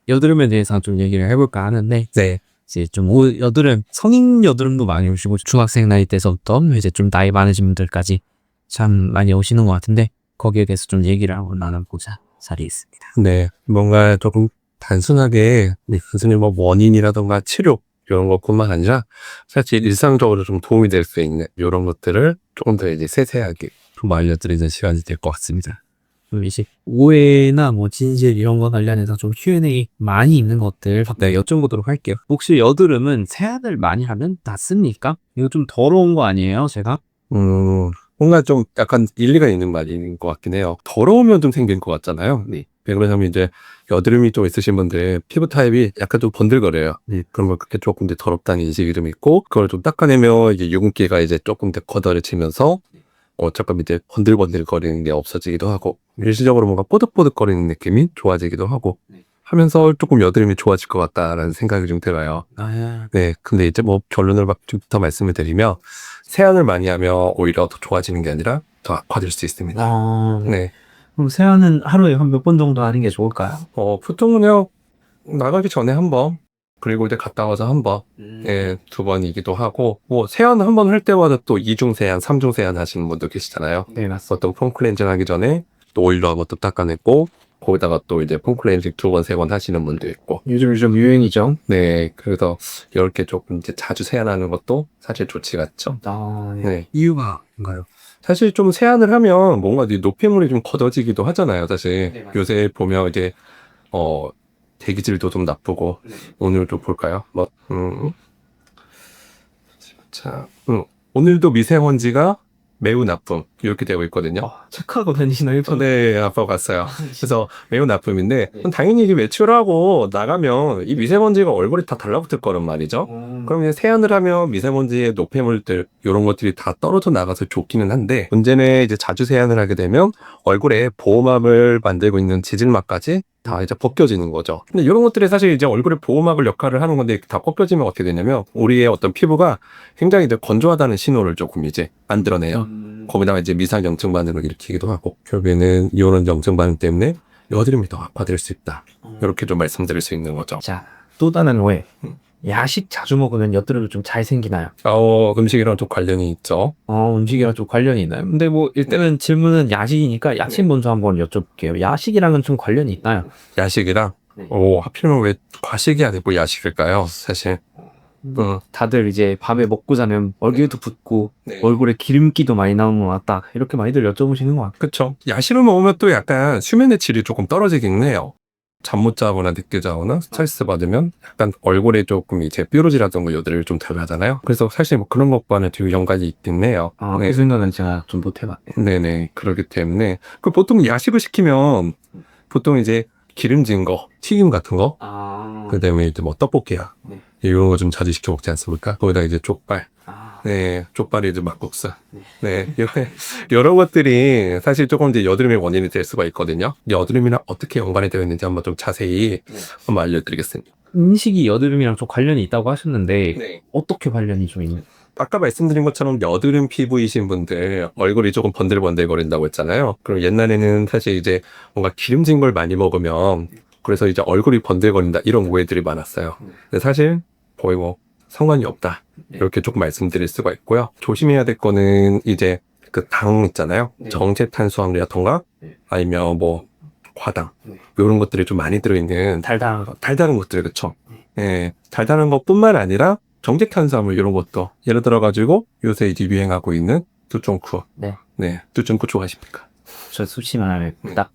여드름에 대해서 좀 얘기를 해볼까 하는데 네. 이제 좀 여드름, 성인 여드름도 많이 오시고 중학생 나이 때서부터 이제 좀 나이 많으신 분들까지 참 많이 오시는 것 같은데 거기에 대해서 좀 얘기를 한번 나눠보자 자리에 있습니다. 네. 뭔가 조금 단순하게 단순히 뭐 원인이라던가 치료 이런 것뿐만 아니라 사실 일상적으로 좀 도움이 될 수 있는 이런 것들을 조금 더 이제 세세하게 좀 알려드리는 시간이 될 것 같습니다. 이제 오해나 뭐 진실 이런 거 관련해서 좀 Q&A 많이 있는 것들 네. 여쭤보도록 할게요. 혹시 여드름은 세안을 많이 하면 낫습니까? 이거 좀 더러운 거 아니에요, 제가? 뭔가 좀 약간 일리가 있는 말인 것 같긴 해요. 더러우면 좀 생긴 것 같잖아요. 네. 왜냐면 이제 여드름이 좀 있으신 분들 피부 타입이 약간 좀 번들거려요. 그런 걸 그렇게 조금 이제 더럽다는 인식이 좀 있고, 그걸 좀 닦아내면 이제 유분기가 이제 조금 더 걷어지면서 조금 이제 번들번들거리는 게 없어지기도 하고, 일시적으로 뭔가 뽀득뽀득거리는 느낌이 좋아지기도 하고 하면서 조금 여드름이 좋아질 것 같다라는 생각이 좀 들어요. 네, 근데 이제 뭐 결론을 막 좀 더 말씀을 드리면, 세안을 많이 하면 오히려 더 좋아지는 게 아니라 더 악화될 수 있습니다. 네. 그럼 세안은 하루에 한 몇 번 정도 하는 게 좋을까요? 보통은요, 나가기 전에 한 번, 그리고 이제 갔다 와서 한 번, 예, 2번이기도 하고, 뭐, 세안 한 번 할 때마다 또 2중 세안, 3중 세안 하시는 분도 계시잖아요. 네, 맞습니다. 어떤 폼클렌징 하기 전에 또 오일로 한번 또 닦아내고, 거기다가 또 이제 폼클렌징 2번, 3번 하시는 분도 있고. 요즘 좀 유행이죠. 네, 그래서 이렇게 조금 이제 자주 세안하는 것도 사실 좋지가 않죠. 네. 이유가 뭔가요? 사실 좀 세안을 하면 뭔가 이제 노폐물이 좀 걷어지기도 하잖아요, 사실. 네, 맞아요. 요새 보면 이제, 대기질도 좀 나쁘고, 오늘도 볼까요? 자, 오늘도 미세먼지가 매우 나쁨, 이렇게 되고 있거든요. 착하고 다니시나요? 네, 아빠 갔어요. 그래서 매우 나쁨인데, 당연히 이게 외출하고 나가면 이 미세먼지가 얼굴에 다 달라붙을 거란 말이죠. 그럼 이제 세안을 하면 미세먼지의 노폐물들, 이런 것들이 다 떨어져 나가서 좋기는 한데, 문제는 이제 자주 세안을 하게 되면 얼굴에 보호막을 만들고 있는 지질막까지 다 이제 벗겨지는 거죠. 근데 이런 것들이 사실 이제 얼굴에 보호막을 역할을 하는 건데, 다 벗겨지면 어떻게 되냐면 우리의 어떤 피부가 굉장히 이제 건조하다는 신호를 조금 이제 만들어내요. 거기다가 이제 미상염증 반응을 일으키기도 하고, 결국에는 이런 염증 반응 때문에 여드름이 더 악화될 수 있다. 이렇게 좀 말씀드릴 수 있는 거죠. 자, 또 다른 오해. 야식 자주 먹으면 여드름이 좀 잘 생기나요? 음식이랑 좀 관련이 있죠. 음식이랑 좀 관련이 있나요? 근데 뭐 일단은 질문은 야식이니까 야식 먼저 한번 여쭤볼게요. 야식이랑은 좀 관련이 있나요? 야식이랑? 네. 하필이면 왜 과식이 아니고 야식일까요? 사실. 다들 이제 밤에 먹고 자면 얼굴도 붓고 네. 얼굴에 기름기도 많이 나오는 것 같다. 이렇게 많이들 여쭤보시는 것 같아요. 그쵸. 야식을 먹으면 또 약간 수면의 질이 조금 떨어지긴 해요. 잠 못 자거나 늦게 자거나 스트레스 받으면 약간 얼굴에 조금 이제 뾰루지라던가 여드름을 좀 덜 하잖아요. 그래서 사실 뭐 그런 것과는 되게 연관이 있긴 해요. 그 생각은 제가 좀 못 해봤네요. 네네. 그렇기 때문에. 보통 야식을 시키면 보통 이제 기름진 거, 튀김 같은 거, 그 다음에 이제 뭐 떡볶이야. 네. 이런 거 좀 자주 시켜 먹지 않습니까? 거기다 이제 족발. 네, 족발이 이제 막국수. 네, 이런 것들이 사실 조금 이제 여드름의 원인이 될 수가 있거든요. 여드름이랑 어떻게 연관이 되어 있는지 한번 좀 자세히 한번 알려드리겠습니다. 음식이 여드름이랑 좀 관련이 있다고 하셨는데 네. 어떻게 관련이 좀 있나요? 아까 말씀드린 것처럼 여드름 피부이신 분들 얼굴이 조금 번들번들거린다고 했잖아요. 그럼 옛날에는 사실 이제 뭔가 기름진 걸 많이 먹으면 그래서 이제 얼굴이 번들거린다 이런 오해들이 많았어요. 근데 사실 거의 뭐 상관이 없다. 이렇게 조금 말씀드릴 수가 있고요. 조심해야 될 거는 이제 그 당 있잖아요. 정제탄수화물이라던가 아니면 뭐 과당 이런 것들이 좀 많이 들어있는 달달한 것들, 그쵸? 네, 달달한 것뿐만 아니라 정제탄수화물 이런 것도 예를 들어가지고 요새 이제 유행하고 있는 뚜쫑쿠. 네, 뚜쫑쿠 좋아하십니까? 저 솔직히 말하면 딱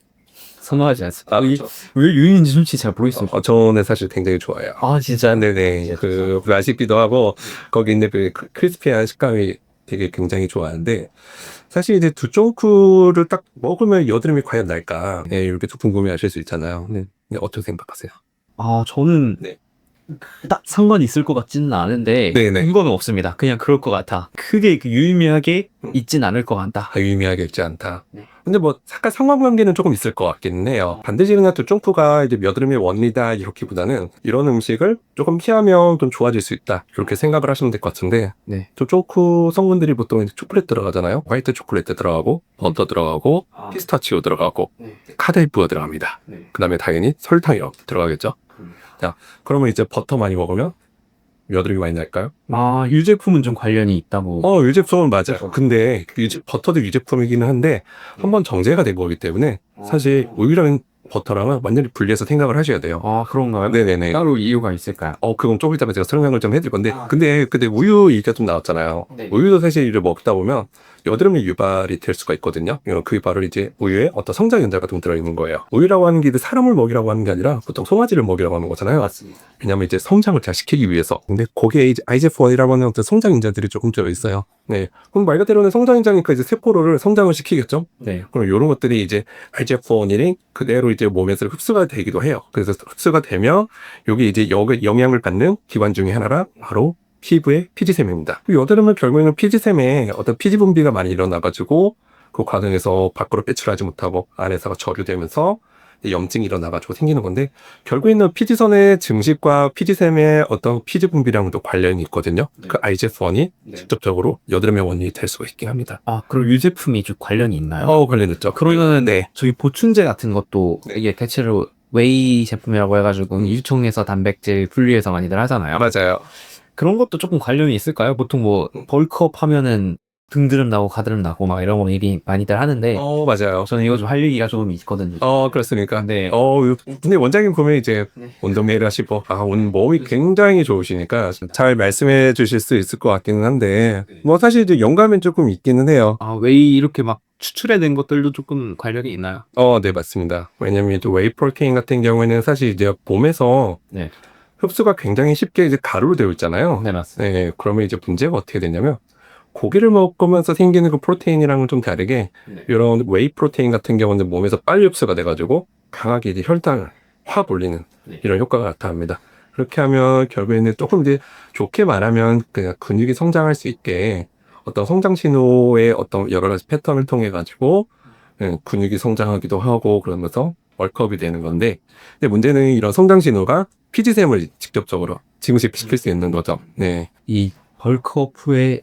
선호하지 않습니다. 왜 유행인지 솔직히 잘 모르겠어요. 저는 사실 굉장히 좋아해요. 진짜? 네네. 맛있기도 하고 거기 있는 그 크리스피한 식감이 되게 굉장히 좋아하는데, 사실 이제 뚜쫑쿠를 딱 먹으면 여드름이 과연 날까? 네, 이렇게 좀 궁금해하실 수 있잖아요. 네, 어떻게 생각하세요? 저는 딱 상관이 있을 것 같지는 않은데 네네. 근거는 없습니다. 그냥 그럴 것 같아. 크게 유의미하게 있진 않을 것 같다. 유의미하게 있지 않다. 근데 뭐 약간 상관관계는 조금 있을 것 같기는 해요. 반드시 그냥 뚜쫑쿠가 이제 여드름의 원인이다 이렇기보다는 이런 음식을 조금 피하면 좀 좋아질 수 있다 이렇게 생각을 하시면 될 것 같은데, 뚜쫑쿠 성분들이 보통 이제 초콜릿 들어가잖아요. 화이트 초콜릿 들어가고 버터 들어가고 피스타치오 들어가고 카다이프가 들어갑니다. 그 다음에 당연히 설탕이 들어가겠죠. 자, 그러면 이제 버터 많이 먹으면 여드름이 많이 날까요? 아, 유제품은 좀 관련이 있다고. 유제품은 맞아요. 근데 버터도 유제품이기는 한데 한번 정제가 된 거기 때문에 사실 우유랑 버터랑은 완전히 분리해서 생각을 하셔야 돼요. 아, 그런가요? 네네네. 따로 이유가 있을까요? 그건 조금 이따가 제가 설명을 좀 해드릴 건데, 근데 우유 얘기가 좀 나왔잖아요. 네. 우유도 사실 이를 먹다 보면 여드름이 유발이 될 수가 있거든요. 그 바로 이제 우유에 어떤 성장 연자 같은 게 들어있는 거예요. 우유라고 하는 게 이제 사람을 먹이라고 하는 게 아니라 보통 송아지를 먹이라고 하는 거잖아요. 맞습니다. 왜냐면 이제 성장을 잘 시키기 위해서. 근데 거기에 이제 IGF-1이라고 하는 어떤 성장 인자들이 조금 들어있어요. 네. 그럼 말 그대로는 성장 인자니까 이제 세포를 성장을 시키겠죠? 네. 그럼 이런 것들이 이제 IGF-1이 그대로 이제 몸에서 흡수가 되기도 해요. 그래서 흡수가 되면 여기 이제 영향을 받는 기관 중에 하나가 바로 피부의 피지샘입니다. 여드름은 결국에는 피지샘에 어떤 피지 분비가 많이 일어나가지고 그 과정에서 밖으로 배출하지 못하고 안에서가 저류되면서 염증이 일어나가지고 생기는 건데 결국에는 피지선의 증식과 피지샘의 어떤 피지 분비량도 관련이 있거든요. 네. 그 IGF-1이 네. 직접적으로 여드름의 원인이 될 수가 있긴 합니다. 아, 그럼 유제품이 좀 관련이 있나요? 관련됐죠. 그러면은 네. 저희 보충제 같은 것도 네. 이게 대체로 웨이 제품이라고 해가지고 유통에서 단백질 분리해서 많이들 하잖아요. 맞아요. 그런 것도 조금 관련이 있을까요? 보통 뭐 벌크업 하면은 등드름 나고 가드름 나고 막 이런 거 얘기 많이들 하는데 맞아요. 저는 이거 좀 할 얘기가 좀 있거든요. 그렇습니까? 네. 근데 원장님 보면 이제 네. 운동 매일 하시고, 오늘 몸이 굉장히 좋으시니까 잘 말씀해 주실 수 있을 것 같기는 한데, 뭐 사실 이제 영감은 조금 있기는 해요. 아, 웨이 이렇게 막 추출해낸 것들도 조금 관련이 있나요? 네, 맞습니다. 왜냐면 또 웨이 프로테인 같은 경우에는 사실 이제 몸에서 네. 흡수가 굉장히 쉽게 이제 가루로 되어 있잖아요. 네, 맞습니다. 네, 그러면 이제 문제가 어떻게 되냐면, 고기를 먹으면서 생기는 그 프로테인이랑은 좀 다르게 네. 이런 웨이 프로테인 같은 경우는 몸에서 빨리 흡수가 돼가지고 강하게 이제 혈당을 확 올리는 네. 이런 효과가 나타납니다. 그렇게 하면 결국에는 조금 이제 좋게 말하면 그냥 근육이 성장할 수 있게 어떤 성장 신호의 어떤 여러 가지 패턴을 통해 가지고 근육이 성장하기도 하고 그러면서 월컵이 되는 건데, 근데 문제는 이런 성장 신호가 피지샘을 직접적으로 증식시킬 수 있는 거죠. 네. 이 벌크업 후에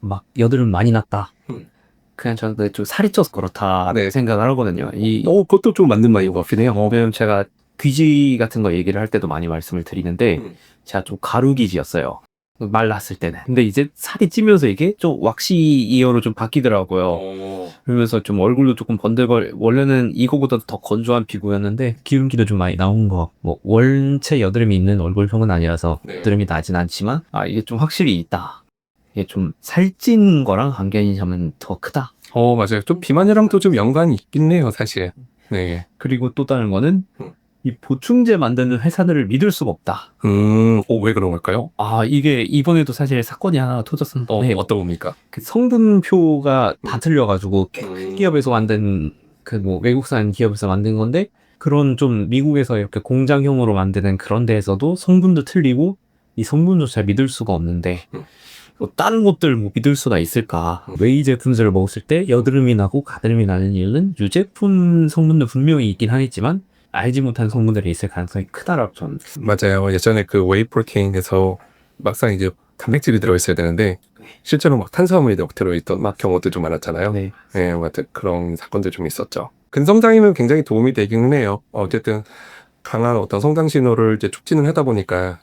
막 여드름 많이 났다. 음. 그냥 저는 좀 살이 쪄서 그렇다 네. 생각을 하거든요. 그것도 좀 맞는 말인 것 같긴 해요. 왜냐면 제가 귀지 같은 거 얘기를 할 때도 많이 말씀을 드리는데 제가 좀 가루 귀지였어요. 말랐을 때는. 근데 이제 살이 찌면서 이게 좀 왁시 이어로 좀 바뀌더라고요. 그러면서 좀 얼굴도 조금 원래는 이거보다 더 건조한 피부였는데 기름기도 좀 많이 나온 거. 뭐 원체 여드름이 있는 얼굴형은 아니라서 네. 여드름이 나진 않지만 이게 좀 확실히 있다. 이게 좀 살찐 거랑 관계이 점은 더 크다. 맞아요. 좀 비만이랑도 좀 연관이 있긴 해요, 사실. 네. 그리고 또 다른 거는 이 보충제 만드는 회사들을 믿을 수가 없다. 왜 그런 걸까요? 이게 이번에도 사실 사건이 하나 터졌었는데 어떤 겁니까? 그 성분표가 다 틀려가지고 기업에서 만든 그 뭐 외국산 기업에서 만든 건데 그런 좀 미국에서 이렇게 공장형으로 만드는 그런 데에서도 성분도 틀리고 이 성분도 잘 믿을 수가 없는데 뭐 다른 것들 뭐 믿을 수가 있을까? 웨이 제품들을 먹었을 때 여드름이 나고 가드름이 나는 이유는 유제품 성분도 분명히 있긴 하겠지만 알지 못한 성분들이 있을 가능성이 크다라고 저는. 맞아요. 예전에 그 웨이 프로테인에서 막상 이제 단백질이 들어있어야 되는데 실제로 막 탄수화물이 들어있던 막 경우도 좀 많았잖아요. 네. 네, 맞아요. 그런 사건들 좀 있었죠. 근성장이면 굉장히 도움이 되기는 해요. 어쨌든 강한 어떤 성장 신호를 이제 촉진을 하다 보니까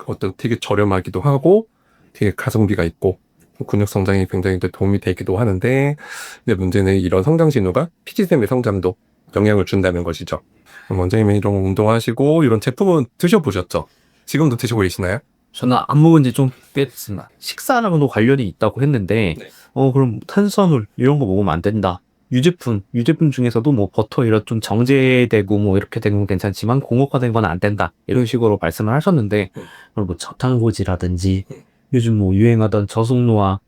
어떤 되게 저렴하기도 하고 되게 가성비가 있고 근육 성장이 굉장히 도움이 되기도 하는데, 근데 문제는 이런 성장 신호가 피지샘의 성장도 영향을 준다는 것이죠. 원장님이 이런 운동하시고 이런 제품은 드셔보셨죠? 지금도 드시고 계시나요? 저는 안 먹은 지 좀 꽤 됐습니다. 식사랑도 관련이 있다고 했는데, 네. 그럼 탄수화물 이런 거 먹으면 안 된다. 유제품 중에서도 뭐 버터 이런 좀 정제되고 뭐 이렇게 된 건 괜찮지만 공업화된 건 안 된다. 이런 식으로 말씀을 하셨는데, 그럼 뭐 저탄고지라든지 요즘 뭐 유행하던 저속노화,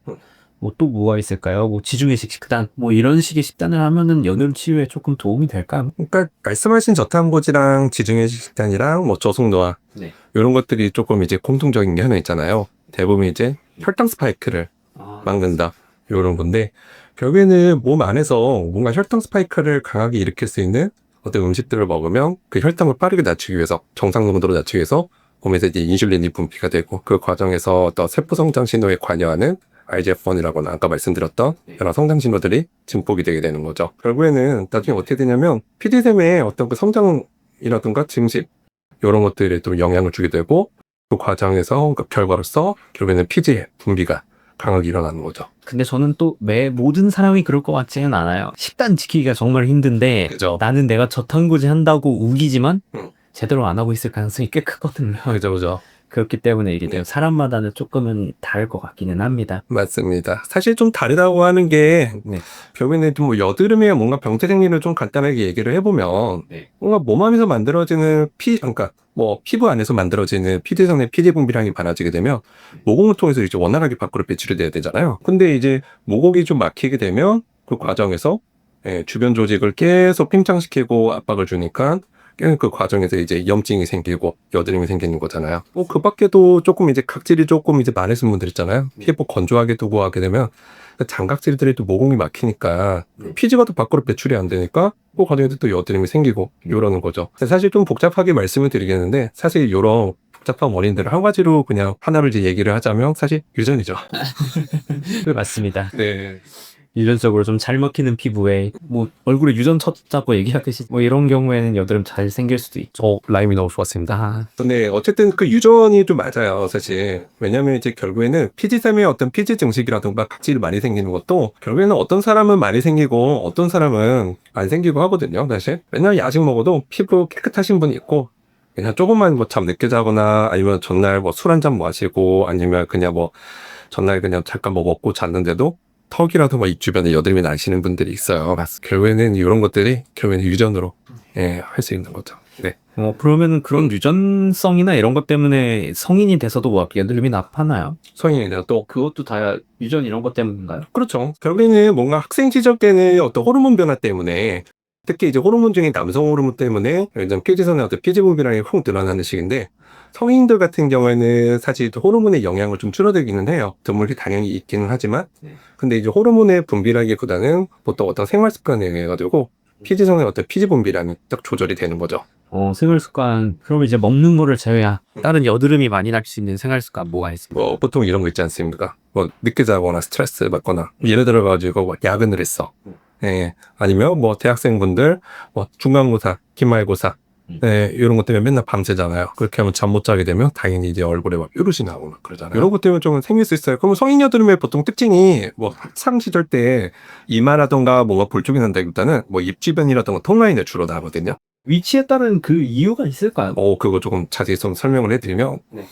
뭐 또 뭐가 있을까요? 뭐 지중해식 식단, 뭐 이런 식의 식단을 하면은 여드름 치유에 조금 도움이 될까요? 그러니까 말씀하신 저탄고지랑 지중해식 식단이랑 뭐 저속노화 네. 이런 것들이 조금 이제 공통적인 게 하나 있잖아요. 대부분 이제 혈당 스파이크를 막는다 이런 건데, 결국에는 몸 안에서 뭔가 혈당 스파이크를 강하게 일으킬 수 있는 어떤 음식들을 먹으면 그 혈당을 빠르게 낮추기 위해서, 정상 농도로 낮추기 위해서 몸에서 이제 인슐린이 분비가 되고 그 과정에서 어떤 세포 성장 신호에 관여하는 IGF-1이라고는 아까 말씀드렸던 여러 성장 신호들이 증폭이 되게 되는 거죠. 결국에는 나중에 어떻게 되냐면 피지샘의 어떤 그 성장이라든가 증식 이런 것들에 또 영향을 주게 되고 그 과정에서 그 결과로서 결국에는 피지의 분비가 강하게 일어나는 거죠. 근데 저는 또 모든 사람이 그럴 것 같지는 않아요. 식단 지키기가 정말 힘든데 그죠. 나는 내가 저탄고지 한다고 우기지만 응. 제대로 안 하고 있을 가능성이 꽤 크거든요. 그죠. 그렇기 때문에 이게 네. 사람마다는 조금은 다를 것 같기는 합니다. 맞습니다. 사실 좀 다르다고 하는 게 네. 결국에는 좀 뭐 여드름에 뭔가 병태 생리를 좀 간단하게 얘기를 해보면 네. 뭔가 몸 안에서 만들어지는 그러니까 뭐 피부 안에서 만들어지는 피지선의 피지 분비량이 많아지게 되면 모공을 통해서 이제 원활하게 밖으로 배출이 돼야 되잖아요. 근데 이제 모공이 좀 막히게 되면 그 과정에서 주변 조직을 계속 팽창시키고 압박을 주니까 그 과정에서 이제 염증이 생기고 여드름이 생기는 거잖아요. 그 밖에도 조금 이제 각질이 조금 이제 많으신 분들 있잖아요. 피부 건조하게 두고 하게 되면 장각질들이 또 모공이 막히니까 피지가 또 밖으로 배출이 안 되니까 그 과정에서 또 여드름이 생기고 이러는 거죠. 사실 좀 복잡하게 말씀을 드리겠는데 사실 이런 복잡한 원인들을 한 가지로 그냥 하나를 이제 얘기를 하자면 사실 유전이죠. 맞습니다. 네. 유전적으로 좀 잘 먹히는 피부에 뭐 얼굴에 유전 쳤다고 얘기하듯이 뭐 이런 경우에는 여드름 잘 생길 수도 있죠. 라임이 너무 좋았습니다. 아, 근데 어쨌든 그 유전이 좀 맞아요, 사실. 왜냐면 이제 결국에는 피지샘의 어떤 피지 증식이라든가 각질이 많이 생기는 것도 결국에는 어떤 사람은 많이 생기고 어떤 사람은 안 생기고 하거든요, 사실. 맨날 야식 먹어도 피부 깨끗하신 분이 있고 그냥 조금만 뭐 잠 늦게 자거나 아니면 전날 뭐 술 한 잔 마시고 아니면 그냥 뭐 전날 그냥 잠깐 뭐 먹고 잤는데도 턱이라도 뭐 입 주변에 여드름이 나시는 분들이 있어요. 결국에는 이런 것들이 결국에는 유전으로 할 수 있는 거죠. 네. 그러면은 그런 유전성이나 이런 것 때문에 성인이 돼서도 뭐 여드름이 나타나요? 성인이나 또 그것도 다 유전 이런 것 때문인가요? 그렇죠. 결국에는 뭔가 학생 시절 때는 어떤 호르몬 변화 때문에 특히 이제 호르몬 중에 남성 호르몬 때문에 일단 피지선의 어떤 피지 분비량이 훅 늘어나는 시기인데 성인들 같은 경우에는 사실 호르몬의 영향을 좀 줄어들기는 해요. 드물게 당연히 있기는 하지만 근데 이제 호르몬의 분비라기보다는 보통 어떤 생활 습관에 의해 가지고 피지선의 어떤 피지 분비량이 딱 조절이 되는 거죠. 생활 습관. 그러면 이제 먹는 거를 제외한 다른 여드름이 많이 날 수 있는 생활 습관 뭐가 있습니까? 뭐 보통 이런 거 있지 않습니까? 뭐 늦게 자거나 스트레스 받거나 예를 들어 가지고 뭐 야근을 했어. 아니면 뭐 대학생분들 뭐 중간고사, 기말고사 이런 것 때문에 맨날 밤새잖아요. 그렇게 하면 잠 못 자게 되면 당연히 이제 얼굴에 막 뾰루지 나오고 막 그러잖아요. 이런 것 때문에 좀 생길 수 있어요. 그러면 성인 여드름의 보통 특징이 뭐 학창 시절 때 이마라던가 뭔가 볼쪽이 난다기보다는 뭐 입 주변이라던가 턱라인에 주로 나거든요. 위치에 따른 그 이유가 있을까요? 그거 조금 자세히 좀 설명을 해드리면 네.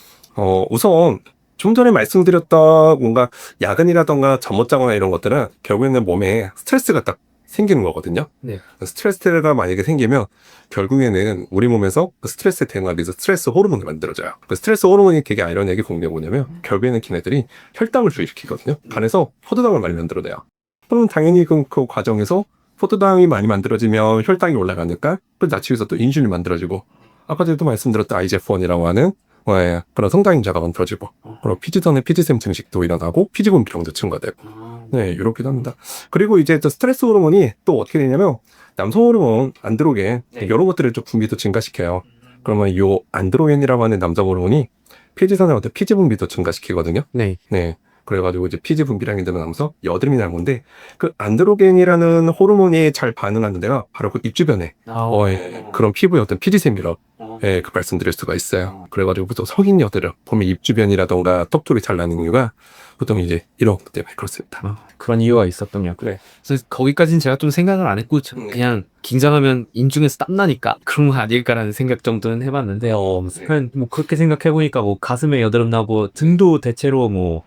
우선 좀 전에 말씀드렸던 뭔가 야근이라던가 잠 못 자거나 이런 것들은 결국에는 몸에 스트레스가 딱 생기는 거거든요. 네. 스트레스가 만약에 생기면 결국에는 우리 몸에서 그 스트레스에 대응하기 위해서 스트레스 호르몬이 만들어져요. 그 스트레스 호르몬이 되게 아이러니하게 공격이 뭐냐면 결국에는 걔네들이 혈당을 주입시키거든요. 간에서 포도당을 많이 만들어내요. 그럼 당연히 그 과정에서 포도당이 많이 만들어지면 혈당이 올라가니까 그 자치에서 또 인슐린이 만들어지고 아까 전에도 말씀드렸던 IGF-1이라고 하는 그런 성당인자가 만들어지고 그리고 피지선의 피지샘 증식도 일어나고 피지 분비량도 증가되고 네 이렇게도 합니다. 그리고 이제 또 스트레스 호르몬이 또 어떻게 되냐면 남성 호르몬 안드로겐 이런 것들을 좀 분비도 증가시켜요. 그러면 이 안드로겐이라고 하는 남성 호르몬이 피지선의 어떤 피지 분비도 증가시키거든요. 네. 그래가지고 이제 피지 분비량이 늘어나면서 여드름이 나는 건데 그 안드로겐이라는 호르몬이 잘 반응하는 데가 바로 그 입 주변에 그런 피부의 어떤 피지샘이라 그 말씀드릴 수가 있어요. 그래가지고 보통 성인 여드름 보면 입 주변이라던가 턱 쪽이 잘 나는 이유가 보통 이제 이런 것 때문에 그렇습니다. 그런 이유가 있었군요. 그래. 그래서 거기까지는 제가 좀 생각을 안 했고 그냥 긴장하면 인중에서 땀 나니까 그런 거 아닐까라는 생각 정도는 해봤는데 그냥 뭐 그렇게 생각해 보니까 뭐 가슴에 여드름 나고 등도 대체로 뭐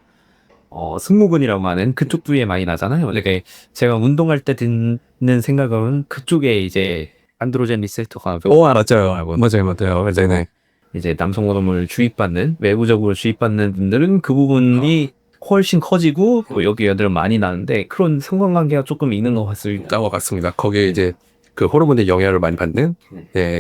승모근이라고 하는 그쪽 부위에 많이 나잖아요. 이게 제가 운동할 때 드는 생각은 그쪽에 이제 안드로겐 리셉터가 맞아요. 네. 이제 남성 호르몬을 주입받는 외부적으로 주입받는 분들은 그 부분이 훨씬 커지고 또 여기 여드름 많이 나는데 그런 상관관계가 조금 있는 것 같습니다. 맞습니다. 거기에 이제 그 호르몬의 영향을 많이 받는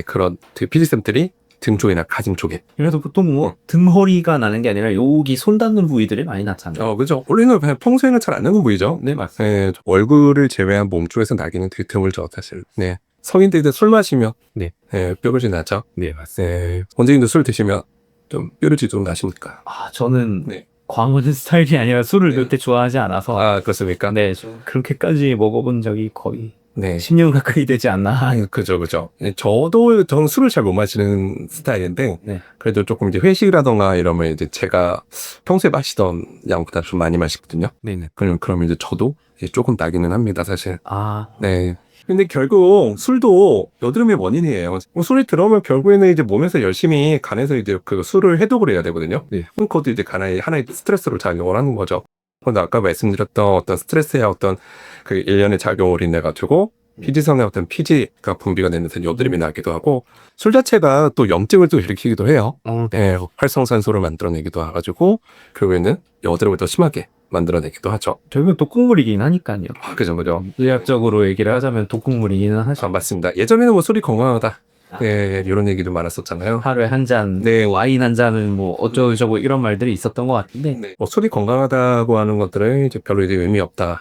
그런 그 피지샘들이 등 쪽이나 가슴 쪽에. 그래서 보통 뭐 등허리가 나는 게 아니라 여기 손 닿는 부위들이 많이 나타나요. 그죠. 원래는 그냥 평소에는 잘 안 나는 부위죠. 네, 맞습니다. 얼굴을 제외한 몸 쪽에서 나기는 되게 드물죠, 사실. 네. 성인들도 술 마시면 뾰루지 나죠. 네, 맞습니다. 원장님도 술 드시면 좀 뾰루지 좀 나십니까? 저는 광어는 스타일이 아니라 술을 그렇게 좋아하지 않아서 그렇습니까? 네, 좀 그렇게까지 먹어본 적이 거의 네. 10년 가까이 되지 않나. 그죠. 저는 술을 잘 못 마시는 스타일인데, 네. 그래도 조금 이제 회식이라던가 이러면 이제 제가 평소에 마시던 양보다 좀 많이 마시거든요. 네네. 그럼 이제 저도 이제 조금 나기는 합니다, 사실. 아, 네. 근데 결국 술도 여드름의 원인이에요. 술이 들어오면 결국에는 이제 몸에서 열심히 간에서 이제 그 술을 해독을 해야 되거든요. 네. 그것도 이제 간에 하나의 스트레스로 작용을 하는 거죠. 근데 아까 말씀드렸던 어떤 스트레스의 어떤 그 일련의 작용으로 인해 가지고 피지선의 어떤 피지가 분비가 되면서 여드름이 나기도 하고, 술 자체가 또 염증을 또 일으키기도 해요. 예, 활성산소를 만들어내기도 해가지고 결국에는 여드름을 더 심하게 만들어내기도 하죠. 결국 독극물이긴 하니까요. 그죠. 의학적으로 얘기를 하자면 독극물이기는 하죠. 맞습니다. 예전에는 뭐 술이 건강하다, 네, 이런 얘기도 많았었잖아요. 하루에 한 잔, 네. 와인 한 잔은 뭐 어쩌고저쩌고 이런 말들이 있었던 것 같은데. 네. 뭐 술이 건강하다고 하는 것들은 이제 별로 이제 의미 없다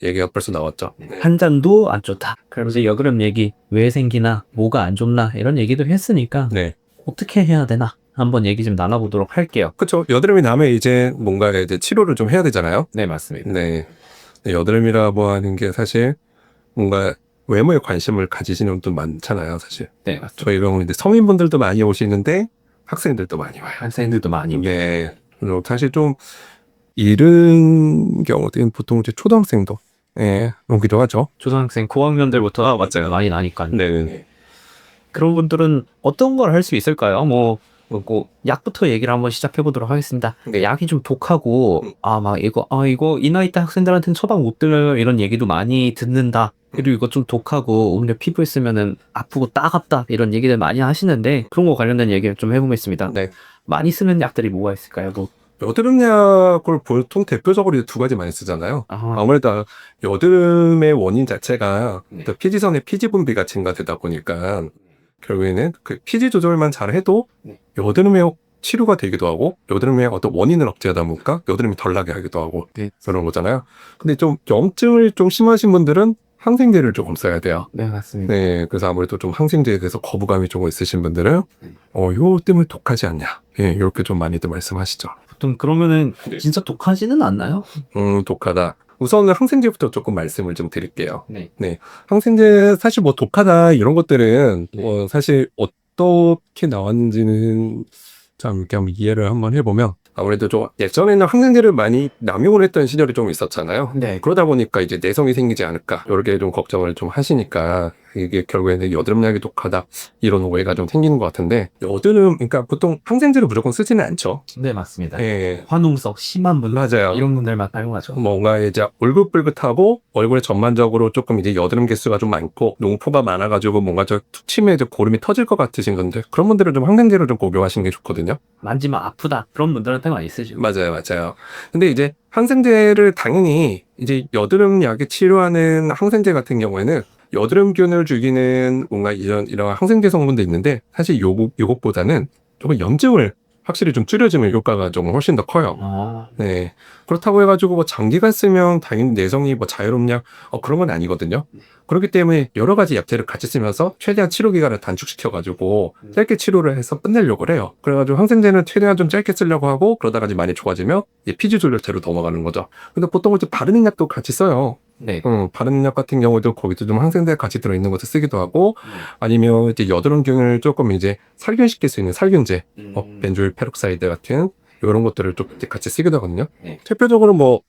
얘기가 벌써 나왔죠. 한 잔도 안 좋다. 그러면서 여드름 얘기 왜 생기나 뭐가 안 좋나 이런 얘기도 했으니까 네. 어떻게 해야 되나 한번 얘기 좀 나눠보도록 할게요. 그렇죠. 여드름이 나면 이제 뭔가 이제 치료를 좀 해야 되잖아요. 네, 맞습니다. 네. 여드름이라고 하는 게 사실 뭔가 외모에 관심을 가지시는 분도 많잖아요, 사실. 네, 맞습니다. 저희 병원 이제 성인분들도 많이 오시는데 학생들도 많이 와요. 학생들도 많이. 네. 그리고 사실 좀 이른 경우는 보통 이제 초등학생도 오기도 하죠. 초등학생 고학년들부터 맞아요. 많이 나니까. 네. 그런 분들은 어떤 걸 할 수 있을까요? 뭐 약부터 얘기를 한번 시작해 보도록 하겠습니다. 네. 약이 좀 독하고 이거 이 나이 때 학생들한테는 처방 못 들어요 이런 얘기도 많이 듣는다. 그리고 이거 좀 독하고 오히려 피부에 쓰면은 아프고 따갑다 이런 얘기들 많이 하시는데 그런 거 관련된 얘기를 좀 해보겠습니다. 네. 많이 쓰는 약들이 뭐가 있을까요? 뭐 여드름 약을 보통 대표적으로 이제 두 가지 많이 쓰잖아요. 아무래도 여드름의 원인 자체가 또 피지선의 피지 분비가 증가되다 보니까 결국에는 그 피지 조절만 잘 해도 여드름의 치료가 되기도 하고 여드름의 어떤 원인을 억제하다 보니까 여드름이 덜 나게 하기도 하고 그런 거잖아요. 근데 좀 염증을 좀 심하신 분들은 항생제를 조금 써야 돼요. 네, 맞습니다. 네, 그래서 아무래도 좀 항생제에 대해서 거부감이 조금 있으신 분들은 이거 때문에 독하지 않냐, 이렇게 좀 많이들 말씀하시죠. 보통 그러면은 진짜 독하지는 않나요? 독하다. 우선은 항생제부터 조금 말씀을 좀 드릴게요. 네. 항생제 사실 뭐 독하다 이런 것들은 사실 어떻게 나왔는지는 참 이렇게 한번 이해를 한번 해보면 아무래도 좀 예전에는 항생제를 많이 남용을 했던 시절이 좀 있었잖아요. 네. 그러다 보니까 이제 내성이 생기지 않을까 이렇게 좀 걱정을 좀 하시니까 이게 결국에는 여드름약이 독하다 이런 오해가 좀 생기는 것 같은데 그러니까 보통 항생제를 무조건 쓰지는 않죠. 네, 맞습니다. 예, 화농석 심한 분 맞아요. 이런 분들만 사용하죠. 뭔가 이제 울긋불긋하고 얼굴에 전반적으로 조금 이제 여드름 개수가 좀 많고 농포가 많아가지고 뭔가 저 툭 치면 이제 고름이 터질 것 같으신 건데 그런 분들은 좀 항생제를 좀 복용하시는 게 좋거든요. 만지면 아프다 그런 분들한테 많이 쓰죠. 맞아요. 근데 이제 항생제를 당연히 이제 여드름 약에 치료하는 항생제 같은 경우에는 여드름균을 죽이는 뭔가 이런 항생제 성분도 있는데 사실 요것보다는 조금 염증을 확실히 좀 줄여주면 효과가 좀 훨씬 더 커요. 네. 그렇다고 해가지고 뭐 장기간 쓰면 당연히 내성이 뭐 자유롭냐 그런 건 아니거든요. 그렇기 때문에 여러 가지 약제를 같이 쓰면서 최대한 치료 기간을 단축시켜가지고 짧게 치료를 해서 끝내려고 해요. 그래가지고 항생제는 최대한 좀 짧게 쓰려고 하고 그러다가 이제 많이 좋아지면 이제 피지 조절제로 넘어가는 거죠. 근데 보통 이제 바르는 약도 같이 써요. 네. 바르는 약 같은 경우도 거기도 좀 항생제 같이 들어있는 것을 쓰기도 하고 아니면 이제 여드름균을 조금 이제 살균시킬 수 있는 살균제, 벤조일 페록사이드 같은 이런 것들을 좀 같이 쓰기도 하거든요. 대표적으로 뭐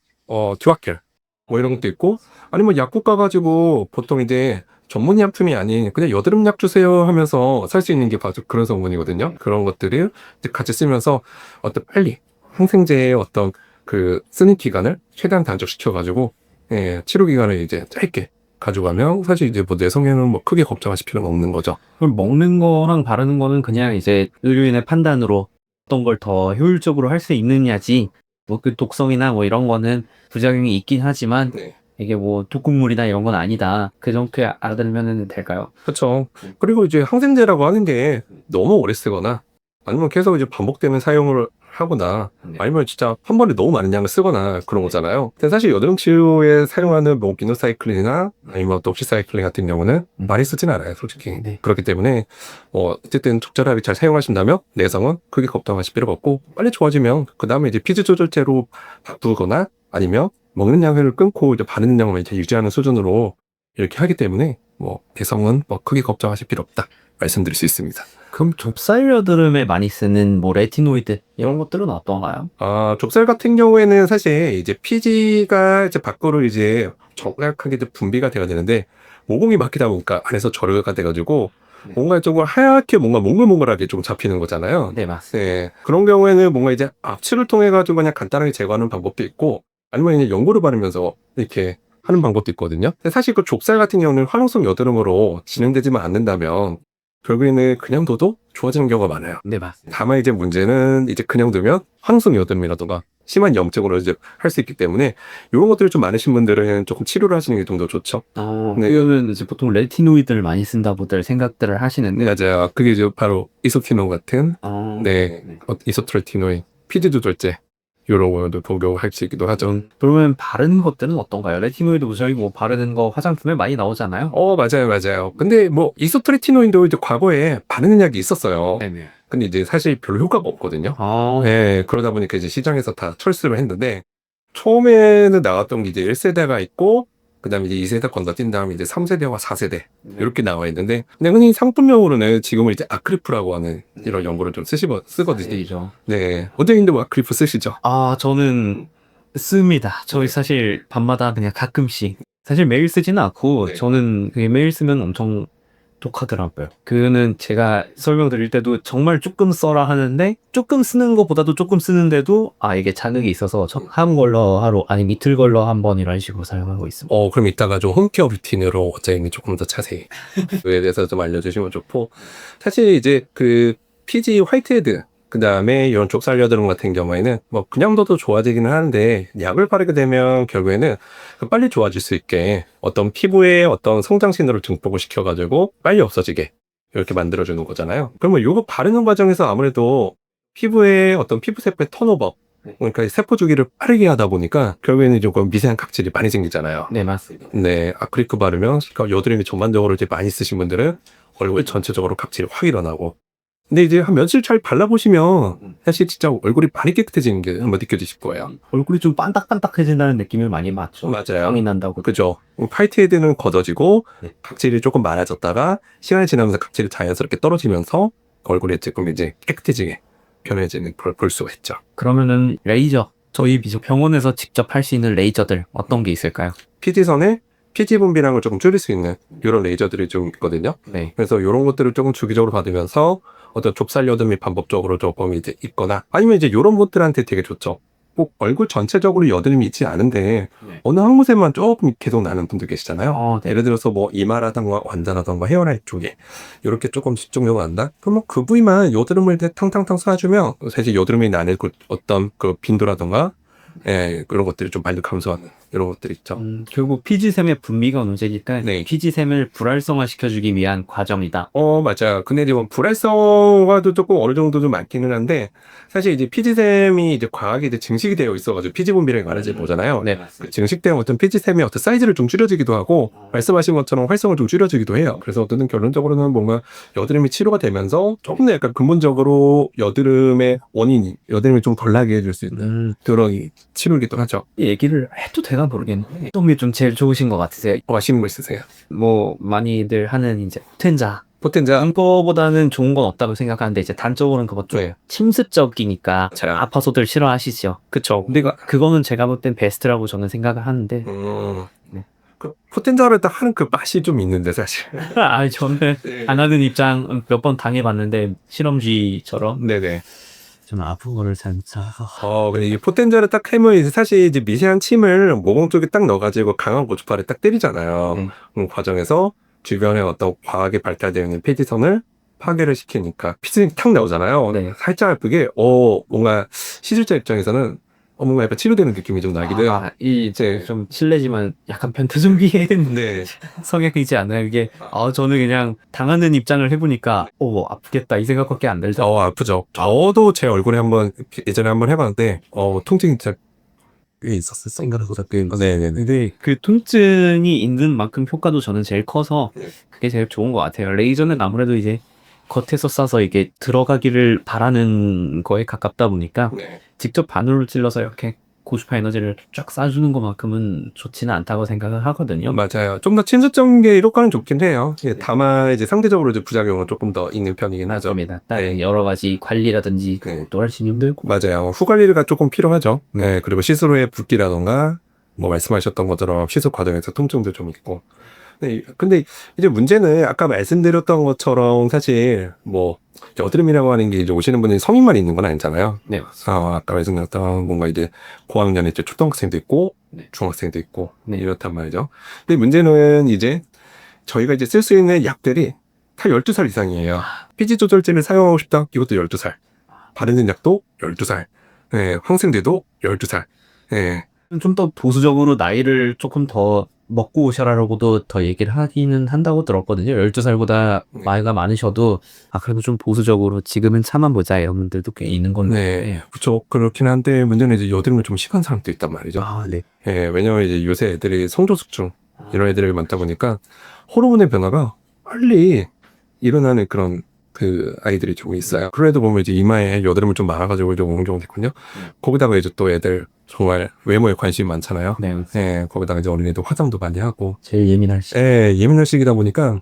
듀아켈 뭐 이런 것도 있고 아니면 약국 가가지고 보통 이제 전문의약품이 아닌 그냥 여드름 약 주세요 하면서 살 수 있는 게 바로 그런 성분이거든요. 그런 것들을 이제 같이 쓰면서 빨리 항생제의 어떤 그 쓰는 기간을 최대한 단축시켜가지고 치료 기간을 이제 짧게 가져가면 사실 이제 뭐 내성에는 뭐 크게 걱정하실 필요는 없는 거죠. 그럼 먹는 거랑 바르는 거는 그냥 이제 의료인의 판단으로 어떤 걸 더 효율적으로 할 수 있느냐지 뭐 그 독성이나 뭐 이런 거는 부작용이 있긴 하지만 이게 뭐 독극물이나 이런 건 아니다. 그 정도에 알아들으면 될까요? 그렇죠. 그리고 이제 항생제라고 하는 게 너무 오래 쓰거나 아니면 계속 이제 반복되는 사용을 하거나 아니면 진짜 한 번에 너무 많은 양을 쓰거나 그런 거잖아요. 근데 사실 여드름 치료에 사용하는 뭐 미노사이클린이나 아니면 또 옥시사이클린 같은 경우는 많이 쓰진 않아요, 솔직히. 그렇기 때문에 어쨌든 적절하게 잘 사용하신다면 내성은 크게 걱정하실 필요가 없고 빨리 좋아지면 그 다음에 이제 피지 조절제로 바꾸거나 아니면 먹는 양을 끊고 이제 바르는 양을 이제 유지하는 수준으로 이렇게 하기 때문에 뭐 개성은 뭐 크게 걱정하실 필요 없다 말씀드릴 수 있습니다. 그럼 좁쌀 여드름에 많이 쓰는 뭐 레티노이드 이런 것들은 어떤가요? 아, 좁쌀 같은 경우에는 사실 이제 피지가 이제 밖으로 이제 정확하게 이제 분비가 돼야 되는데 모공이 막히다 보니까 안에서 절여가 돼가지고 네. 뭔가 조금 하얗게 뭔가 몽글몽글하게 좀 잡히는 거잖아요. 네, 맞습니다. 네. 그런 경우에는 뭔가 이제 압출을 통해 가지고 그냥 간단하게 제거하는 방법도 있고 아니면 그냥 연고를 바르면서 이렇게 하는 방법도 있거든요. 근데 사실 그 좁쌀 같은 경우는 화농성 여드름으로 진행되지만 않는다면 결국에는 그냥 둬도 좋아지는 경우가 많아요. 네, 맞습니다. 다만 이제 문제는 이제 그냥 두면 화농성 여드름이라든가 심한 염증으로 이제 할 수 있기 때문에 이런 것들이 좀 많으신 분들은 조금 치료를 하시는 게 좀 더 좋죠. 네. 이거는 이제 보통 레티노이드를 많이 쓴다고들 생각들을 하시는데. 맞아요. 그게 이제 바로 이소티노 같은 네, 네. 이소트레티노인, 피지 조절제 이런 거도 복용할 수 있기도 하죠. 그러면 바르는 것들은 어떤가요? 레티노이드 저희 뭐 바르는 거 화장품에 많이 나오잖아요. 맞아요, 맞아요. 근데 뭐 이소트레티노인도 이제 과거에 바르는 약이 있었어요. 네네. 근데 이제 사실 별로 효과가 없거든요. 네, 그러다 보니까 이제 시장에서 다 철수를 했는데 처음에는 나왔던 게 이제 1세대가 있고 그다음에 이제 2세대 건너뛴 다음에 이제 3세대와 4세대 이렇게 나와 있는데 근데 흔히 상품명으로는 지금은 이제 아크리프라고 하는 이런 연고를 좀 쓰거든요. 이죠. 네, 원장님도 뭐 아크리프 쓰시죠? 저는 씁니다. 저희 사실 밤마다 그냥 가끔씩. 사실 매일 쓰지는 않고, 네. 저는 그게 매일 쓰면 엄청 독하더라고요. 그거는 제가 설명드릴 때도 정말 조금 써라 하는데, 조금 쓰는 것보다도 조금 쓰는데도, 이게 자극이 있어서 한 걸로 하루, 아니 이틀 걸로 한 번 이런 식으로 사용하고 있습니다. 그럼 이따가 좀 홈케어 루틴으로 원장님이 조금 더 자세히 그에 대해서 좀 알려주시면 좋고 사실 이제 그 피지 화이트헤드 그 다음에 이런 좁쌀 여드름 같은 경우에는 뭐 그냥 둬도 좋아지기는 하는데 약을 바르게 되면 결국에는 빨리 좋아질 수 있게 어떤 피부의 어떤 성장 신호를 증폭을 시켜가지고 빨리 없어지게 이렇게 만들어주는 거잖아요. 그러면 이거 바르는 과정에서 아무래도 피부의 어떤 피부 세포의 턴오버 그러니까 세포 주기를 빠르게 하다 보니까 결국에는 조금 미세한 각질이 많이 생기잖아요. 네, 맞습니다. 네, 아크리크 바르면 그러니까 여드름이 전반적으로 이제 많이 쓰신 분들은 얼굴 전체적으로 각질이 확 일어나고 근데 이제 한 며칠 잘 발라보시면 사실 진짜 얼굴이 많이 깨끗해지는 게 한번 느껴지실 거예요. 얼굴이 좀 반딱반딱해진다는 느낌을 많이 받죠. 맞아요. 광이 난다고. 그죠? 화이트헤드는 걷어지고 네. 각질이 조금 많아졌다가 시간이 지나면서 각질이 자연스럽게 떨어지면서 얼굴이 조금 이제 깨끗해지게 변해지는 걸 볼 수가 있죠. 그러면은 레이저, 저희 병원에서 직접 할 수 있는 레이저들 어떤 게 있을까요? 피지선에 피지 분비량을 조금 줄일 수 있는 이런 레이저들이 좀 있거든요. 네. 그래서 이런 것들을 조금 주기적으로 받으면서 어떤 좁쌀 여드름이 반복적으로 조금 이제 있거나 아니면 이제 이런 분들한테 되게 좋죠. 꼭 얼굴 전체적으로 여드름이 있지 않은데 네. 어느 한 곳에만 조금 계속 나는 분들 계시잖아요. 네. 예를 들어서 뭐 이마라던가 완자라던가 헤어라인 쪽에 이렇게 조금 집중력을 한다? 그러면 그 부위만 여드름을 탕탕탕 쏴주면 사실 여드름이 나는 그 어떤 그 빈도라던가 그런 것들이 좀 많이 감소하는 이런 것들이 있죠. 결국 피지샘의 분비가 문제니까 네. 피지샘을 불활성화 시켜주기 위한 과정이다. 맞아요. 근데 이제 뭐 불활성화도 조금 어느 정도 좀 많기는 한데 사실 이제 피지샘이 이제 과학에 이제 증식이 되어 있어가지고 피지 분비량이 많아져 보잖아요. 네, 그 맞습니다. 증식된 어떤 피지샘의 어떤 사이즈를 좀 줄여지기도 하고 말씀하신 것처럼 활성을 좀 줄여지기도 해요. 그래서 어떤 결론적으로는 뭔가 여드름이 치료가 되면서 조금 더 약간 근본적으로 여드름의 원인이 여드름이 좀 덜 나게 해줄 수 있는 그런 치료이기도 하죠. 얘기를 해도 되나 모르겠는데 어떤 게 좀 제일 좋으신 것 같으세요? 아시는 거 있으세요? 뭐 많이들 하는 이제 포텐자 포텐자 이거보다는 좋은 건 없다고 생각하는데 이제 단적으로는 그것 좀 네. 침습적이니까 자, 아파서들 싫어하시죠. 그쵸. 근데 그거는 제가 볼 땐 베스트라고 저는 생각을 하는데 네. 그 포텐자를 딱 하는 그 맛이 좀 있는데 사실. 저는 네. 안 하는 입장 몇 번 당해봤는데 실험주의처럼 네네. 저는 아픈 거를 잘 근데 이 포텐자를 딱 하면 이제 사실 이제 미세한 침을 모공 쪽에 딱 넣어가지고 강한 고주파를 딱 때리잖아요. 과정에서 주변에 어떤 과하게 발달되어 있는 피지선을 파괴를 시키니까 피지선이 탁 나오잖아요. 네. 살짝 아프게, 뭔가 시술자 입장에서는 뭔가 약간 치료되는 느낌이 좀 나기도 해요. 이제 좀 실례지만 약간 변태좀비인 네. 성향이지 않아요? 이게 저는 그냥 당하는 입장을 해보니까 아프겠다 이 생각밖에 안 들죠. 아프죠. 저도 제 얼굴에 예전에 한번 해봤는데, 통증이 진짜 꽤 있었을 생각보다 네네네. 근데 그 통증이 있는 만큼 효과도 저는 제일 커서 그게 제일 좋은 것 같아요. 레이저는 아무래도 이제 겉에서 쏴서 이게 들어가기를 바라는 거에 가깝다 보니까 네. 직접 바늘로 찔러서 이렇게 고주파 에너지를 쫙 쏴주는 것만큼은 좋지는 않다고 생각을 하거든요. 맞아요. 좀 더 친수적인 효과는 좋긴 해요. 예, 다만 이제 상대적으로 이제 부작용은 조금 더 있는 편이긴 하죠. 맞습니다. 딱 네. 여러 가지 관리라든지 네. 또 훨씬 힘들고. 맞아요. 후관리가 조금 필요하죠. 네, 그리고 시술 후에 붓기라던가 뭐 말씀하셨던 것처럼 시술 과정에서 통증도 좀 있고. 네, 근데 이제 문제는 아까 말씀드렸던 것처럼 사실 뭐 여드름이라고 하는 게 이제 오시는 분이 성인만 있는 건 아니잖아요. 네. 아까 말씀드렸던 뭔가 이제 고학년에 이제 초등학생도 있고 네. 중학생도 있고 네. 이렇단 말이죠. 근데 문제는 이제 저희가 이제 쓸 수 있는 약들이 다 12살 이상이에요. 피지 조절제를 사용하고 싶다. 이것도 12살. 바르는 약도 12살. 예, 항생제도 12살. 예. 좀 더 보수적으로 나이를 조금 더 먹고 오셔라라고도 더 얘기를 하기는 한다고 들었거든요. 12살보다 네. 나이가 많으셔도 그래도 좀 보수적으로 지금은 참아보자 이런 분들도 꽤 있는 건데. 네. 그렇죠. 그렇긴 한데 문제는 이제 여드름이 좀 심한 사람도 있단 말이죠. 네. 예, 왜냐면 이제 요새 애들이 성조숙증 이런 애들이 많다 보니까 호르몬의 변화가 빨리 일어나는 그런 그 아이들이 좀 있어요. 그런 애들 보면 이제 이마에 여드름을 좀 많아가지고 좀 웅종했거든요. 거기다가 이제 또 애들 정말 외모에 관심이 많잖아요. 네. 예, 거기다가 이제 어린이들 화장도 많이 하고. 제일 예민할 시. 예, 예민한 시기다 보니까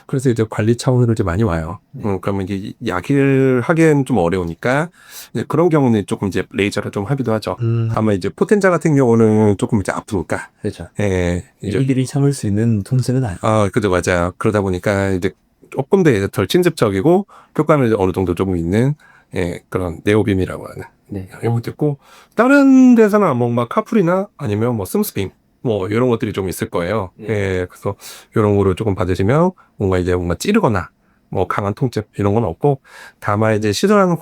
그래서 이제 관리 차원으로 이제 많이 와요. 그러면 이제 약을 하기엔 좀 어려우니까 이제 그런 경우는 조금 이제 레이저를 좀 하기도 하죠. 다만 이제 포텐자 같은 경우는 조금 이제 아프니까. 그렇죠. 예, 이제 애기들이 참을 수 있는 통증은 아니에요. 그죠, 맞아요. 그러다 보니까 이제 조금 더 친접적이고 효과는 이제 어느 정도 조금 있는 예, 그런 네오빔이라고 하는 네. 이런 것도 있고 다른 데서는 뭐 막 카풀이나 아니면 뭐 씀스빔 뭐 이런 것들이 좀 있을 거예요. 예, 그래서 이런 거를 조금 받으시면 뭔가 찌르거나 뭐 강한 통증 이런 건 없고 다만 이제 시술하는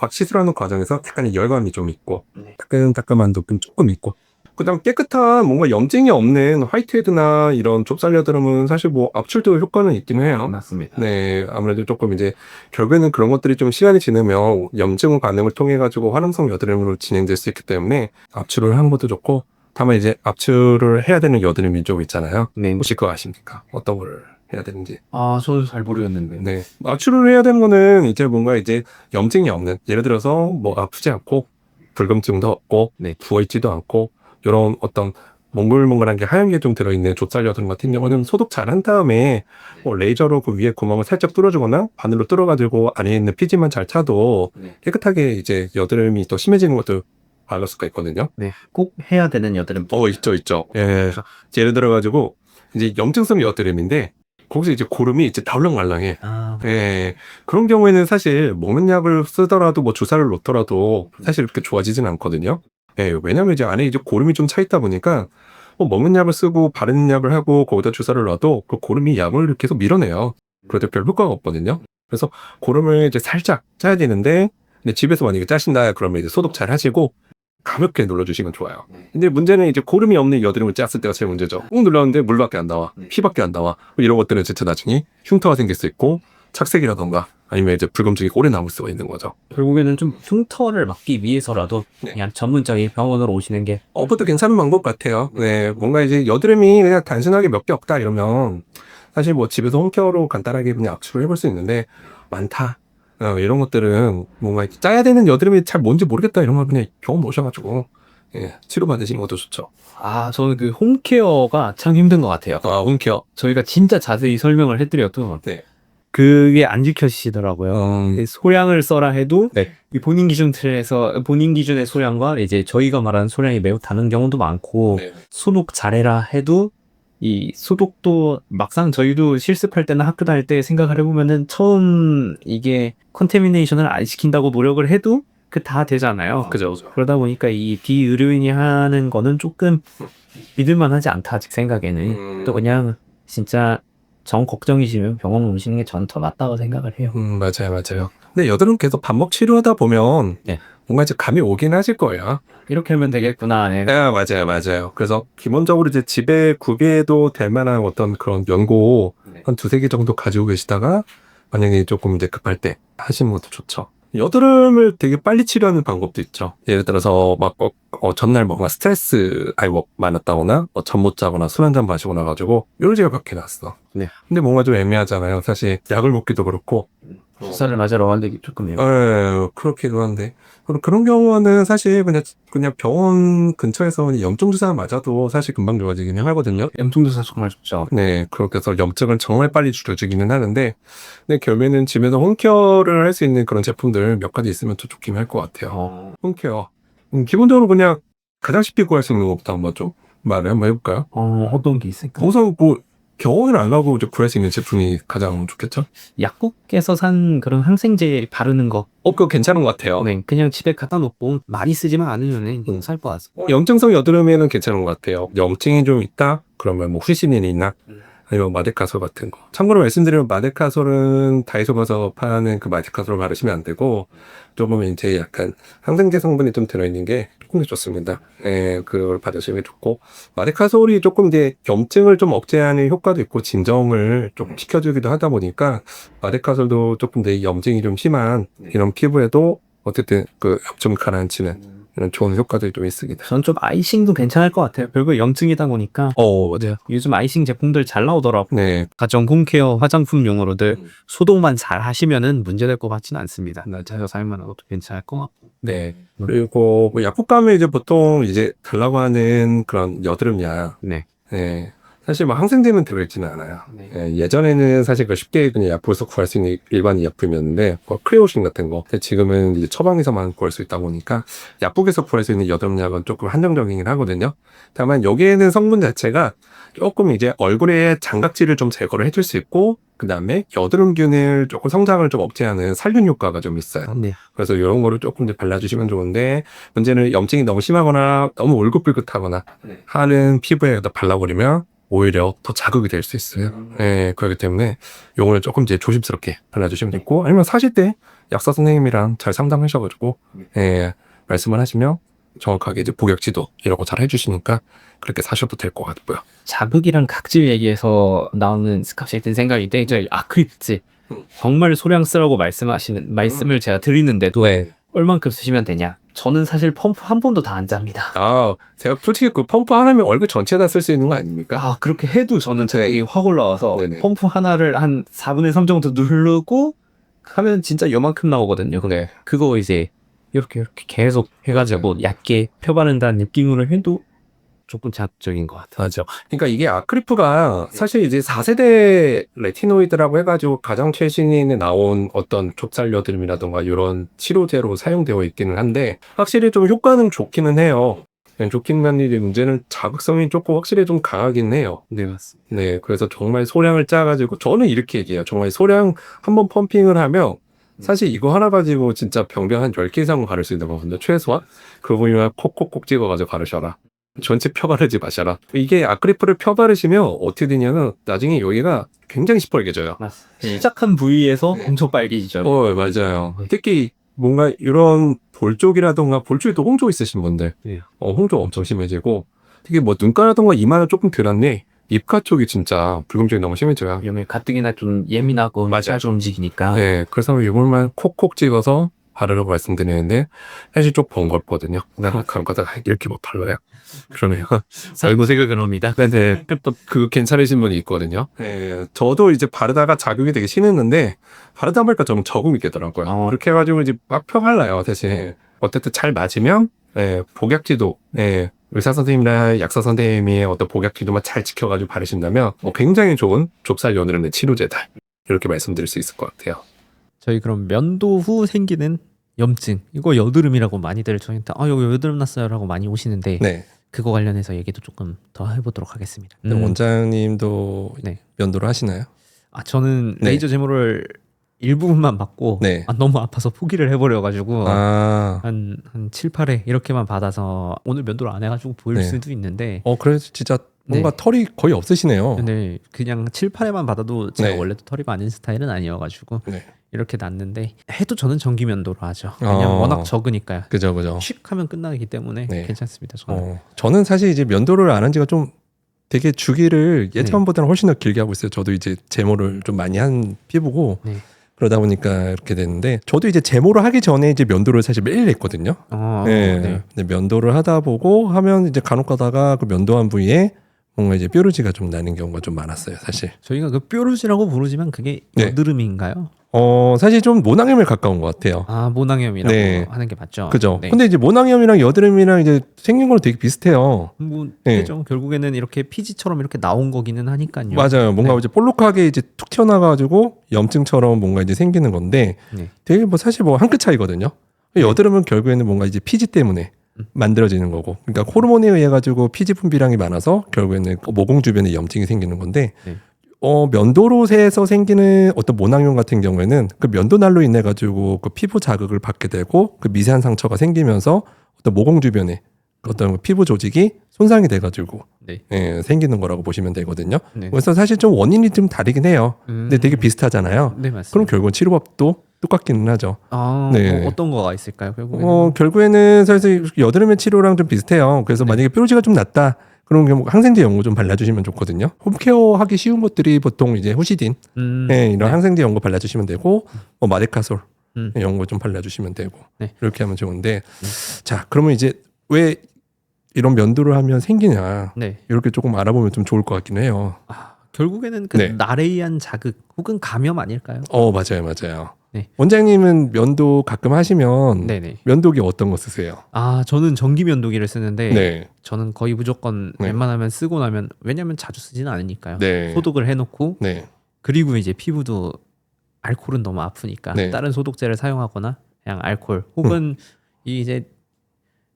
과정에서 약간의 열감이 좀 있고 따끔따끔한 느낌 조금 있고 그다음 깨끗한 뭔가 염증이 없는 화이트헤드나 이런 좁쌀 여드름은 사실 뭐 압출도 효과는 있긴 해요. 맞습니다. 네, 아무래도 조금 이제 결국에는 그런 것들이 좀 시간이 지나면 염증 반응을 통해 가지고 화농성 여드름으로 진행될 수 있기 때문에 압출을 하는 것도 좋고 다만 이제 압출을 해야 되는 여드름이 좀 있잖아요. 네. 혹시 그거 아십니까? 어떤 걸 해야 되는지. 저도 잘 모르겠는데. 네, 압출을 해야 되는 거는 이제 뭔가 이제 염증이 없는 예를 들어서 뭐 아프지 않고 불금증도 없고 네. 부어있지도 않고 이런 어떤 몽글몽글한 게 하얀 게 좀 들어있는 좁쌀 여드름 같은 경우는 소독 잘 한 다음에 뭐 레이저로 그 위에 구멍을 살짝 뚫어주거나 바늘로 뚫어가지고 안에 있는 피지만 잘 차도 깨끗하게 이제 여드름이 또 심해지는 것도 막을 수가 있거든요. 네. 꼭 해야 되는 여드름. 있죠. 예. 예를 들어가지고 이제 염증성 여드름인데 거기서 이제 고름이 이제 달랑말랑해. 예. 그런 경우에는 사실 먹는 약을 쓰더라도 뭐 주사를 놓더라도 사실 그렇게 좋아지진 않거든요. 예, 왜냐면 이제 안에 이제 고름이 좀 차 있다 보니까 먹는 약을 쓰고 바르는 약을 하고 거기다 주사를 놔도 그 고름이 약을 계속 밀어내요. 그래도 별 효과가 없거든요. 그래서 고름을 이제 살짝 짜야 되는데 근데 집에서 만약에 짜신다 그러면 이제 소독 잘 하시고 가볍게 눌러주시면 좋아요. 근데 문제는 이제 고름이 없는 여드름을 짰을 때가 제일 문제죠. 꾹 눌렀는데 물밖에 안 나와. 피밖에 안 나와. 이런 것들은 진짜 나중에 흉터가 생길 수 있고 착색이라던가 아니면 이제 불금증이 오래 남을 수가 있는 거죠. 결국에는 좀 흉터를 막기 위해서라도 네. 그냥 전문적인 병원으로 오시는 게 그것도 괜찮은 방법 같아요. 네, 뭔가 이제 여드름이 그냥 단순하게 몇 개 없다 이러면 사실 뭐 집에서 홈케어로 간단하게 그냥 압출을 해볼 수 있는데 많다. 이런 것들은 뭔가 짜야 되는 여드름이 잘 뭔지 모르겠다 이런 걸 그냥 병원 오셔가지고 치료받으시는 것도 좋죠. 저는 그 홈케어가 참 힘든 것 같아요. 홈케어. 저희가 진짜 자세히 설명을 해드려도 네. 그게 안 지켜지시더라고요. 소량을 써라 해도 네. 이 본인 기준 틀에서 본인 기준의 소량과 이제 저희가 말하는 소량이 매우 다른 경우도 많고 네. 소독 잘해라 해도 이 소독도 막상 저희도 실습할 때나 학교 다닐 때 생각을 해보면은 처음 이게 컨테미네이션을 안 시킨다고 노력을 해도 그 다 되잖아요. 그죠. 그러다 보니까 이 비의료인이 하는 거는 조금 믿을만하지 않다 아직 생각에는. 또 그냥 진짜 정 걱정이시면 병원 오시는 게 전 더 낫다고 생각을 해요. 맞아요. 근데 여드름 계속 반복 치료하다 보면 네. 뭔가 이제 감이 오긴 하실 거예요. 이렇게 하면 되겠구나. 네. 맞아요. 그래서 기본적으로 이제 집에 구비해도 될 만한 어떤 그런 연고 한 2-3개 정도 가지고 계시다가 만약에 조금 이제 급할 때 하시는 것도 좋죠. 여드름을 되게 빨리 치료하는 방법도 있죠. 예를 들어서 막 전날 뭔가 스트레스 많았다거나 잠 못 자거나 술 한잔 마시고 나가지고 뾰루지가 몇 개 났어. 네. 근데 뭔가 좀 애매하잖아요. 사실 약을 먹기도 그렇고. 주사를 맞으러 갔는데 조금 그렇기도 한데 그런 경우는 사실 그냥 병원 근처에서 그냥 염증 주사 맞아도 사실 금방 좋아지긴 하거든요. 염증 주사 정말 좋죠. 네, 그렇게 해서 염증을 정말 빨리 줄여주기는 하는데, 근데 결국에는 집에서 홈케어를 할 수 있는 그런 제품들 몇 가지 있으면 더 좋긴 할 것 같아요. 홈케어. 기본적으로 그냥 가장 쉽게 구할 수 있는 것부터 한번 좀 말을 한번 해볼까요? 어떤 게 있을까? 우선 뭐 병원을 안 가고 이제 구할 수 있는 제품이 가장 좋겠죠? 약국에서 산 그런 항생제 바르는 거. 그거 괜찮은 것 같아요. 네, 그냥 집에 갖다 놓고 많이 쓰지만 않으면 살 것 같습니다. 염증성 여드름에는 괜찮은 것 같아요. 염증이 좀 있다? 그러면 뭐 후시닌이나 아니면 마데카솔 같은 거. 참고로 말씀드리면 마데카솔은 다이소 가서 파는 그 마데카솔을 바르시면 안 되고 조금 이제 약간 항생제 성분이 좀 들어있는 게 조금 더 좋습니다. 예, 그걸 받으시면 좋고 마데카솔이 조금 이제 염증을 좀 억제하는 효과도 있고 진정을 좀 시켜주기도 하다 보니까 마데카솔도 조금 더 염증이 좀 심한 이런 피부에도 어쨌든 그 염증을 가라앉히는 이런 좋은 효과들이 좀 있습니다. 전 좀 아이싱도 괜찮을 것 같아요. 결국 염증이다 보니까. 맞아요. 요즘 아이싱 제품들 잘 나오더라고. 네. 가정 홈케어 화장품용으로들 소독만 잘 하시면은 문제될 것 같지는 않습니다. 낮에서 살만 하고도 괜찮을 것 같고. 네. 그리고 뭐 약국 가면 이제 보통 이제 달라고 하는 그런 여드름 약. 네. 네. 사실 뭐 항생제는 들어있지는 않아요. 네. 예전에는 사실 그 쉽게 그냥 약국에서 구할 수 있는 일반 약품이었는데 크레오신 같은 거. 근데 지금은 이제 처방에서만 구할 수 있다 보니까 약국에서 구할 수 있는 여드름 약은 조금 한정적이긴 하거든요. 다만 여기에는 성분 자체가 조금 이제 얼굴에 장각질을 좀 제거를 해줄 수 있고 그 다음에 여드름균을 조금 성장을 좀 억제하는 살균 효과가 좀 있어요. 네. 그래서 이런 거를 조금 이제 발라주시면 좋은데 문제는 염증이 너무 심하거나 너무 울긋불긋하거나 하는 피부에다 발라버리면 오히려 더 자극이 될 수 있어요. 예, 그렇기 때문에 요거는 조금 이제 조심스럽게 발라주시면 되고 아니면 사실 때 약사 선생님이랑 잘 상담하셔가지고 예, 말씀을 하시면 정확하게 이제 복약지도 이런 거 잘 해주시니까 그렇게 사셔도 될 것 같고요. 자극이랑 각질 얘기해서 나오는 갑자기 든 생각인데 저희 아크릴즈 정말 소량 쓰라고 말씀을 제가 드리는데도 얼만큼 쓰시면 되냐? 저는 사실 펌프 한 번도 다 안 잡니다. 제가 솔직히 그 펌프 하나면 얼굴 전체에다 쓸 수 있는 거 아닙니까? 그렇게 해도 저는 제가 이게 확 올라와서 네네. 펌프 하나를 한 4분의 3 정도 누르고 하면 진짜 요만큼 나오거든요. 네. 그거 이제 이렇게 계속 해가지고 얕게 펴바른다는 느낌으로 해도 조금 자극적인 것 같아요. 맞아. 그러니까 이게 아크리프가 사실 이제 4세대 레티노이드라고 해가지고 가장 최신에 나온 어떤 좁쌀 여드름이라던가 이런 치료제로 사용되어 있기는 한데 확실히 좀 효과는 좋기는 해요. 좋긴 한데 문제는 자극성이 조금 확실히 좀 강하긴 해요. 네, 맞습니다. 네, 그래서 정말 소량을 짜가지고 저는 이렇게 얘기해요. 정말 소량 한번 펌핑을 하면 사실 이거 하나 가지고 진짜 병변 한 10개 이상은 바를 수 있는 거거든요. 최소한. 그 부분을 콕콕콕 찍어가지고 바르셔라. 전체 펴바르지 마셔라. 이게 아크리프를 펴바르시면 어떻게 되냐면 나중에 여기가 굉장히 시뻘개져요. 시작한 부위에서 엄청 빨개지죠. 맞아요. 특히 뭔가 이런 볼 쪽이라던가 볼 쪽에도 홍조 있으신 분들 네. 홍조 엄청 심해지고 특히 뭐 눈가라던가 이마는 조금 덜한데 입가 쪽이 진짜 붉은쪽이 너무 심해져요. 왜냐면 가뜩이나 좀 예민하고 맞아요. 잘 움직이니까. 네, 그래서 이걸만 콕콕 찍어서 바르라고 말씀드리는데 사실 좀 번거롭거든요. 가다가 이렇게 못 발라요. 그러네요. 살고 생각은 합니다. 네, 또 그 괜찮으신 분이 있거든요. 네, 저도 이제 바르다가 자극이 되게 심했는데 바르다 보니까 좀 적응이 되더라고요. 그렇게 해가지고 이제 막 펴발라요. 대신 어쨌든 잘 맞으면 복약지도 의사 선생님이나 약사 선생님이 어떤 복약지도만 잘 지켜가지고 바르신다면 굉장히 좋은 좁쌀 여드름의 치료제다. 이렇게 말씀드릴 수 있을 것 같아요. 저희 그럼 면도 후 생기는 염증 이거 여드름이라고 많이들 저한테 여기 여드름 났어요라고 많이 오시는데 네. 그거 관련해서 얘기도 조금 더 해보도록 하겠습니다. 원장님도 네. 면도를 하시나요? 저는 네. 레이저 제모를 일부분만 받고 네. 너무 아파서 포기를 해버려가지고 아, 한 7, 8회 이렇게만 받아서 오늘 면도를 안 해가지고 보일 네. 수도 있는데 그래 진짜 뭔가 네. 털이 거의 없으시네요. 근데 그냥 7, 8회만 받아도 제가 네. 원래도 털이 많은 스타일은 아니어가지고 네. 이렇게 났는데 해도 저는 정기 면도로 하죠. 왜냐면 워낙 적으니까요. 그죠. 칙 하면 끝나기 때문에 네. 괜찮습니다. 저는. 저는 사실 이제 면도를 안 한 지가 좀 되게 주기를 예전보다는 훨씬 더 길게 하고 있어요. 저도 이제 제모를 좀 많이 한 피부고 네. 그러다 보니까 이렇게 됐는데 저도 이제 제모를 하기 전에 이제 면도를 사실 매일 했거든요. 네. 네. 근데 면도를 하다 보고 하면 이제 간혹 가다가 그 면도한 부위에 뭔가 이제 뾰루지가 좀 나는 경우가 좀 많았어요, 사실. 저희가 그 뾰루지라고 부르지만 그게 네. 여드름인가요? 사실 좀 모낭염에 가까운 것 같아요. 아, 모낭염이라고 네. 하는 게 맞죠. 그죠. 네. 근데 이제 모낭염이랑 여드름이랑 이제 생긴 거는 되게 비슷해요. 뭐 네. 그죠. 결국에는 이렇게 피지처럼 이렇게 나온 거기는 하니까요. 맞아요. 뭔가 네. 이제 볼록하게 이제 툭 튀어나와가지고 염증처럼 뭔가 이제 생기는 건데 네. 되게 뭐 사실 뭐 한 끗 차이거든요. 여드름은 결국에는 뭔가 이제 피지 때문에 만들어지는 거고, 그러니까 호르몬에 의해 가지고 피지 분비량이 많아서 결국에는 모공 주변에 염증이 생기는 건데, 네. 면도로에서 생기는 어떤 모낭염 같은 경우에는 그 면도날로 인해 가지고 그 피부 자극을 받게 되고 그 미세한 상처가 생기면서 어떤 모공 주변에 어떤 피부 조직이 손상이 돼가지고 네. 생기는 거라고 보시면 되거든요. 네. 그래서 사실 좀 원인이 좀 다르긴 해요. 근데 되게 비슷하잖아요. 네, 맞습니다. 그럼 결국은 치료법도 똑같기는 하죠. 아, 네. 어떤 거가 있을까요? 결국에는 결국에는 사실 여드름의 치료랑 좀 비슷해요. 그래서 네. 만약에 뾰루지가 좀 났다, 그럼 항생제 연고 좀 발라주시면 좋거든요. 홈케어 하기 쉬운 것들이 보통 이제 후시딘, 이런 네. 항생제 연고 발라주시면 되고, 마데카솔 음. 연고 좀 발라주시면 되고, 네. 이렇게 하면 좋은데, 자, 그러면 이제 왜 이런 면도를 하면 생기냐, 네. 이렇게 조금 알아보면 좀 좋을 것 같긴 해요. 결국에는 그 네. 날에 의한 자극 혹은 감염 아닐까요? 맞아요. 네. 원장님은 면도 가끔 하시면 네네. 면도기 어떤 거 쓰세요? 아, 저는 전기 면도기를 쓰는데 네. 저는 거의 무조건 네. 웬만하면 쓰고 나면, 왜냐면 자주 쓰지는 않으니까요. 네. 소독을 해놓고 네. 그리고 이제 피부도 알코올은 너무 아프니까 네. 다른 소독제를 사용하거나 그냥 알코올 혹은 이 이제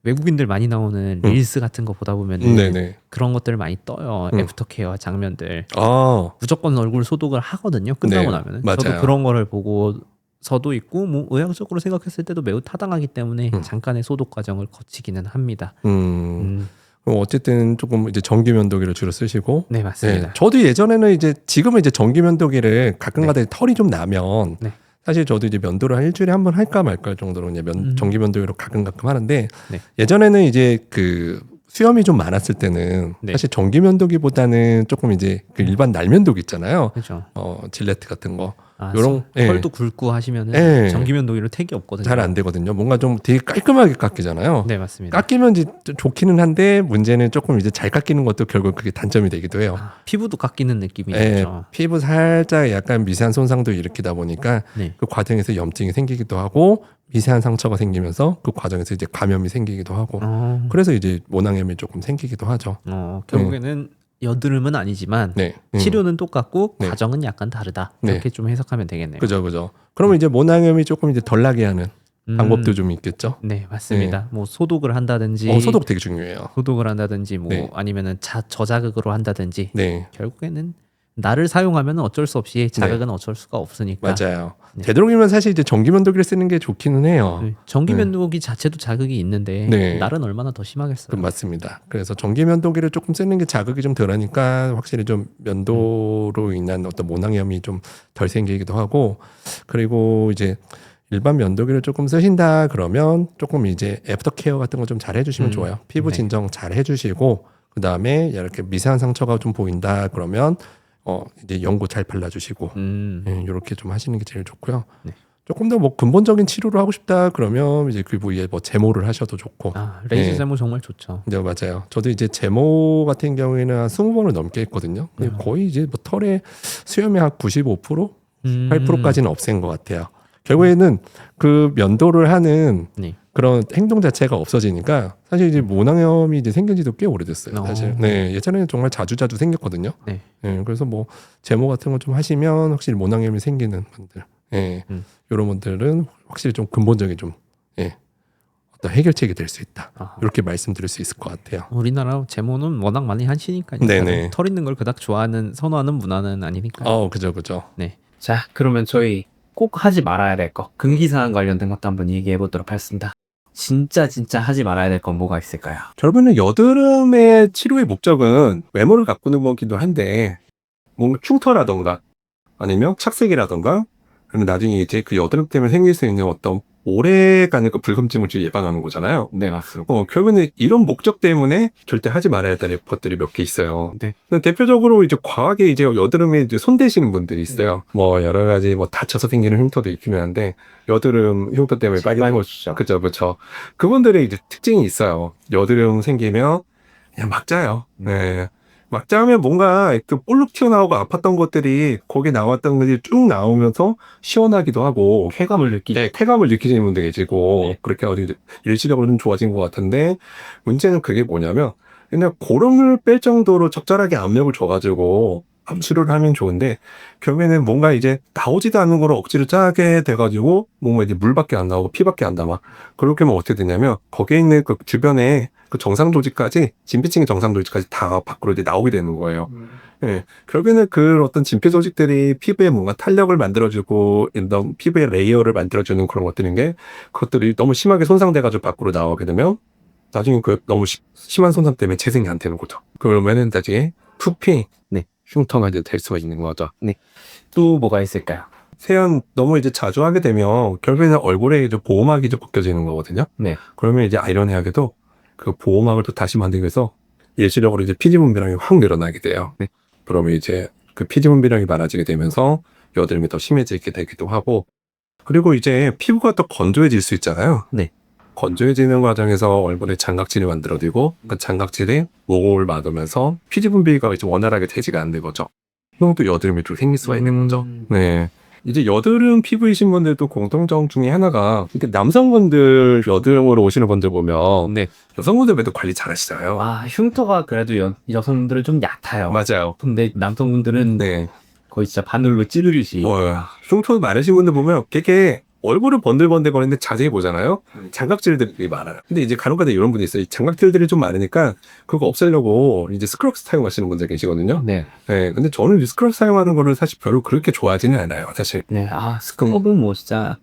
외국인들 많이 나오는 릴스 같은 거 보다 보면은 네네. 그런 것들 많이 떠요. 애프터케어 장면들. 무조건 얼굴 소독을 하거든요. 끝나고 네, 나면은. 맞아요. 저도 그런 거를 보고서도 있고, 뭐 의학적으로 생각했을 때도 매우 타당하기 때문에 잠깐의 소독 과정을 거치기는 합니다. 그럼 어쨌든 조금 이제 전기 면도기를 주로 쓰시고. 네, 맞습니다. 네, 저도 예전에는 지금은 이제 전기 면도기를 가끔가다 털이 좀 나면 네. 사실 저도 이제 면도를 한 일주일에 한 번 할까 말까 정도로 이제 전기 면도기로 가끔 하는데, 네. 예전에는 이제 그 수염이 좀 많았을 때는 네. 사실 전기 면도기보다는 조금 이제 그 일반 날 면도기 있잖아요. 그렇죠. 질레트 같은 거. 아, 요런, 털도 굵고 하시면은 예. 전기 면도기로 택이 없거든요. 잘 안 되거든요. 뭔가 좀 되게 깔끔하게 깎이잖아요. 네, 맞습니다. 깎이면 이제 좋기는 한데 문제는 조금 이제 잘 깎이는 것도 결국 그게 단점이 되기도 해요. 피부도 깎이는 느낌이 예, 있죠. 피부 살짝 약간 미세한 손상도 일으키다 보니까 네. 그 과정에서 염증이 생기기도 하고 미세한 상처가 생기면서 그 과정에서 이제 감염이 생기기도 하고 그래서 이제 모낭염이 조금 생기기도 하죠. 결국에는 여드름은 아니지만 네. 치료는 똑같고 네. 과정은 약간 다르다. 네. 이렇게 좀 해석하면 되겠네요. 그죠. 그러면 이제 모낭염이 조금 이제 덜 나게 하는 방법도 좀 있겠죠. 네, 맞습니다. 뭐 소독을 한다든지 소독 되게 중요해요. 소독을 한다든지 뭐 네. 아니면은 저자극으로 한다든지 네. 결국에는 나를 사용하면 어쩔 수 없이 자극은 어쩔 수가 없으니까. 맞아요. 네. 되도록이면 사실 이제 전기 면도기를 쓰는 게 좋기는 해요. 네. 전기 면도기 자체도 자극이 있는데 네. 날은 얼마나 더 심하겠어요. 맞습니다. 그래서 전기 면도기를 조금 쓰는 게 자극이 좀 덜하니까 확실히 좀 면도로 인한 어떤 모낭염이 좀 덜 생기기도 하고, 그리고 이제 일반 면도기를 조금 쓰신다 그러면 조금 이제 애프터케어 같은 거 좀 잘 해주시면 좋아요. 피부 네. 진정 잘 해주시고, 그 다음에 이렇게 미세한 상처가 좀 보인다 그러면 이제 연고 잘 발라주시고 이렇게 좀 하시는 게 제일 좋고요. 네. 조금 더 뭐 근본적인 치료를 하고 싶다 그러면 이제 그 부위에 뭐 제모를 하셔도 좋고. 레이저 네. 제모 정말 좋죠. 네, 맞아요. 저도 이제 제모 같은 경우에는 한 20번을 넘게 했거든요. 근데 거의 이제 뭐 털의 수염의 한 95%? 8%까지는 없앤 것 같아요. 결국에는 그 면도를 하는 네. 그런 행동 자체가 없어지니까 사실 이제 모낭염이 이제 생긴 지도 꽤 오래됐어요. 사실. 네, 예전에는 정말 자주 생겼거든요. 네. 네, 그래서 뭐 제모 같은 거 좀 하시면 확실히 모낭염이 생기는 분들, 이런 분들은 확실히 좀 근본적인 좀 어떤 해결책이 될 수 있다. 이렇게 말씀드릴 수 있을 것 같아요. 우리나라 제모는 워낙 많이 하시니까요. 네네. 털 있는 걸 그닥 선호하는 문화는 아니니까요. 그죠. 네. 자, 그러면 저희 꼭 하지 말아야 될 거, 금기사항 관련된 것도 한번 얘기해 보도록 하겠습니다. 진짜 하지 말아야 될 건 뭐가 있을까요? 결국에는 여드름의 치료의 목적은 외모를 가꾸는 거기도 한데, 뭔가 흉터라던가 아니면 착색이라던가, 그리고 나중에 이제 그 여드름 때문에 생길 수 있는 어떤 오래가는 그 불금증을 예방하는 거잖아요. 네, 맞습니다. 결국에는 이런 목적 때문에 절대 하지 말아야 될 것들이 몇 개 있어요. 네. 근데 대표적으로 이제 과하게 이제 여드름에 이제 손대시는 분들이 있어요. 뭐 여러 가지 뭐 다쳐서 생기는 흉터도 있긴 한데 여드름 흉터 때문에 빨리 거죠. 그쵸. 그분들의 이제 특징이 있어요. 여드름 생기면 그냥 막 짜요. 네. 막 짜면 뭔가 그 볼록 튀어나오고 아팠던 것들이 거기에 나왔던 것들이 쭉 나오면서 시원하기도 하고 쾌감을 느끼. 네, 쾌감을 느끼시는 분도 계시고 네. 그렇게 어디 일시적으로 좀 좋아진 것 같은데 문제는 그게 뭐냐면 그냥 고름을 뺄 정도로 적절하게 압력을 줘가지고 압출을 하면 좋은데 결국에는 뭔가 이제 나오지도 않는 걸 억지로 짜게 돼가지고 뭔가 이제 물밖에 안 나오고 피밖에 안 남아. 그렇게 하면 어떻게 되냐면 거기에 있는 그 주변에 그 정상 조직까지 진피층의 정상 조직까지 다 밖으로 이제 나오게 되는 거예요. 예, 결국에는 그 어떤 진피 조직들이 피부에 뭔가 탄력을 만들어주고, 이런 피부의 레이어를 만들어주는 그런 것들인 게, 그것들이 너무 심하게 손상돼가지고 밖으로 나오게 되면, 나중에 그 너무 심한 손상 때문에 재생이 안 되는 거죠. 그러면은 나중에 푸피, 네. 흉터가 이제 될 수가 있는 거죠. 또 뭐가 있을까요? 세안 너무 이제 자주 하게 되면, 결국에는 얼굴에 이제 보호막이 이제 벗겨지는 거거든요. 네. 그러면 이제 아이러니하게도 그 보호막을 또 다시 만들기 위해서 일시적으로 이제 피지 분비량이 확 늘어나게 돼요. 네. 그러면 이제 그 피지 분비량이 많아지게 되면서 여드름이 더 심해지게 되기도 하고, 그리고 이제 피부가 또 건조해질 수 있잖아요. 네. 건조해지는 과정에서 얼굴에 장각질이 만들어지고 그 장각질이 모공을 막으면서 피지 분비가 이제 원활하게 되지가 않는 거죠. 그럼 또 여드름이 또 생길 수가 있는 거죠. 네. 이제 여드름 피부이신 분들도 공통점 중에 하나가 이렇게 남성분들 여드름으로 오시는 분들 보면 네. 여성분들도 관리 잘 하시잖아요. 와, 흉터가 그래도 여성분들은 좀 얕아요. 맞아요. 근데 남성분들은 네. 거의 진짜 바늘로 찌르듯이. 흉터 많으신 분들 보면 되게 얼굴은 번들번들 거리는데 자세히 보잖아요. 장각질들이 많아요. 근데 이제 간혹가다 이런 분이 있어요. 장각질들이 좀 많으니까 그거 없애려고 이제 스크럽스 사용하시는 분들 계시거든요. 네. 네. 근데 저는 이 스크럽 사용하는 거를 사실 별로 그렇게 좋아하지는 않아요. 사실. 네. 아, 스크럽은 뭐 진짜